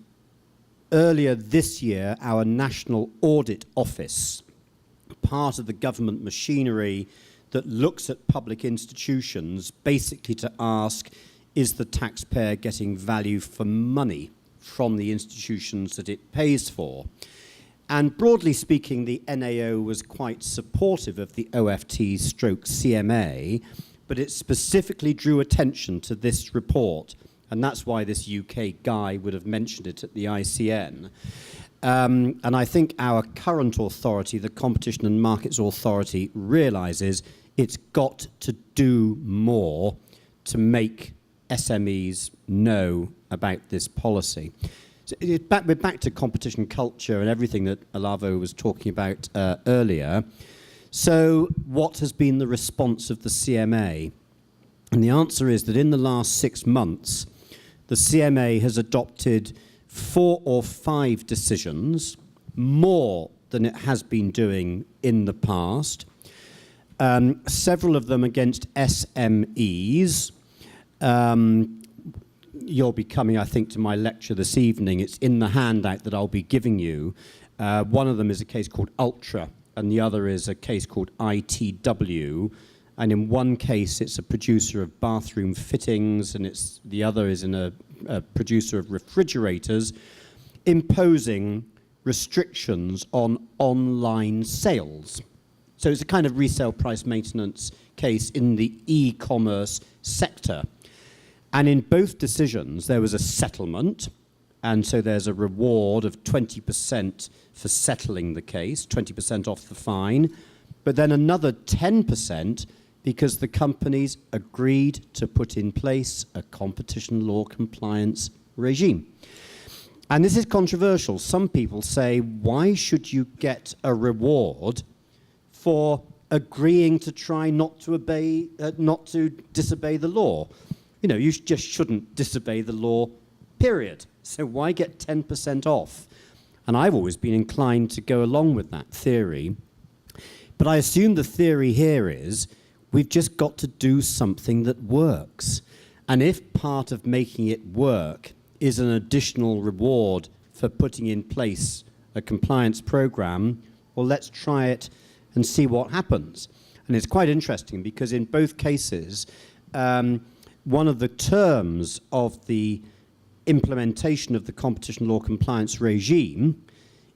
earlier this year, our National Audit Office, part of the government machinery that looks at public institutions, basically to ask, is the taxpayer getting value for money from the institutions that it pays for? And broadly speaking, the NAO was quite supportive of the OFT/CMA, but it specifically drew attention to this report, and that's why this UK guy would have mentioned it at the ICN. And I think our current authority, the Competition and Markets Authority, realises it's got to do more to make SMEs know about this policy. So we're back to competition culture and everything that Olavo was talking about earlier. So what has been the response of the CMA? And the answer is that in the last 6 months, the CMA has adopted 4 or 5 decisions, more than it has been doing in the past. Several of them against SMEs. You'll be coming, I think, to my lecture this evening. It's in the handout that I'll be giving you. One of them is a case called Ultra, and the other is a case called ITW. And in one case, it's a producer of bathroom fittings, and the other is a producer of refrigerators, imposing restrictions on online sales. So it's a kind of resale price maintenance case in the e-commerce sector. And in both decisions, there was a settlement, and so there's a reward of 20% for settling the case, 20% off the fine, but then another 10% because the companies agreed to put in place a competition law compliance regime. And this is controversial. Some people say, why should you get a reward for agreeing to try not to disobey the law? You know, you just shouldn't disobey the law, period. So why get 10% off? And I've always been inclined to go along with that theory. But I assume the theory here is we've just got to do something that works. And if part of making it work is an additional reward for putting in place a compliance program, well, let's try it and see what happens. And it's quite interesting because in both cases, one of the terms of the implementation of the competition law compliance regime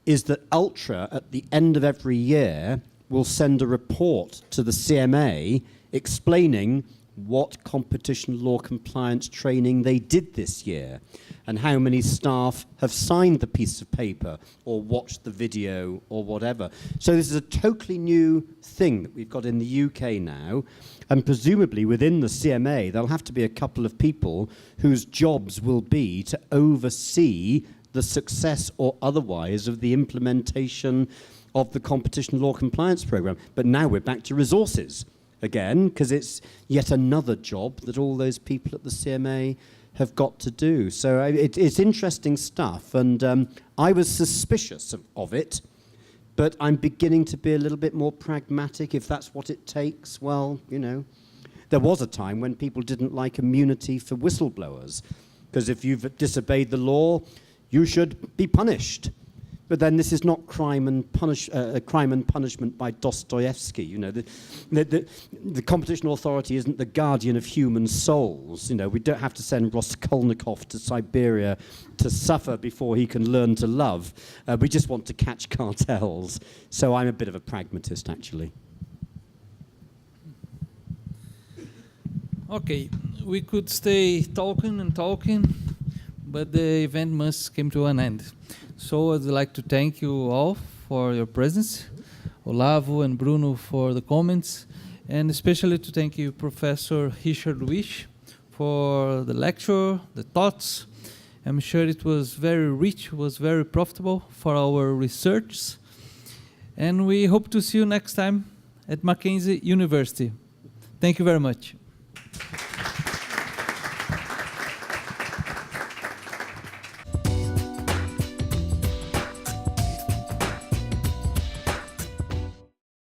is that Ultra, at the end of every year, will send a report to the CMA explaining what competition law compliance training they did this year and how many staff have signed the piece of paper or watched the video or whatever. So this is a totally new thing that we've got in the UK now, and presumably within the CMA there'll have to be a couple of people whose jobs will be to oversee the success or otherwise of the implementation of the competition law compliance program. But now we're back to resources again, because it's yet another job that all those people at the CMA have got to do. So it's interesting stuff, and I was suspicious of it, but I'm beginning to be a little bit more pragmatic. If that's what it takes, well, you know, there was a time when people didn't like immunity for whistleblowers, because if you've disobeyed the law, you should be punished. But then this is not crime and punishment by Dostoevsky. You know, the competition authority isn't the guardian of human souls. You know, we don't have to send Raskolnikov to Siberia to suffer before he can learn to love. We just want to catch cartels. So I'm a bit of a pragmatist, actually. Okay, we could stay talking and talking, but the event must come to an end. So I'd like to thank you all for your presence, Olavo and Bruno for the comments, and especially to thank you, Professor Richard Wish, for the lecture, the thoughts. I'm sure it was very rich, was very profitable for our research, and we hope to see you next time at Mackenzie University. Thank you very much.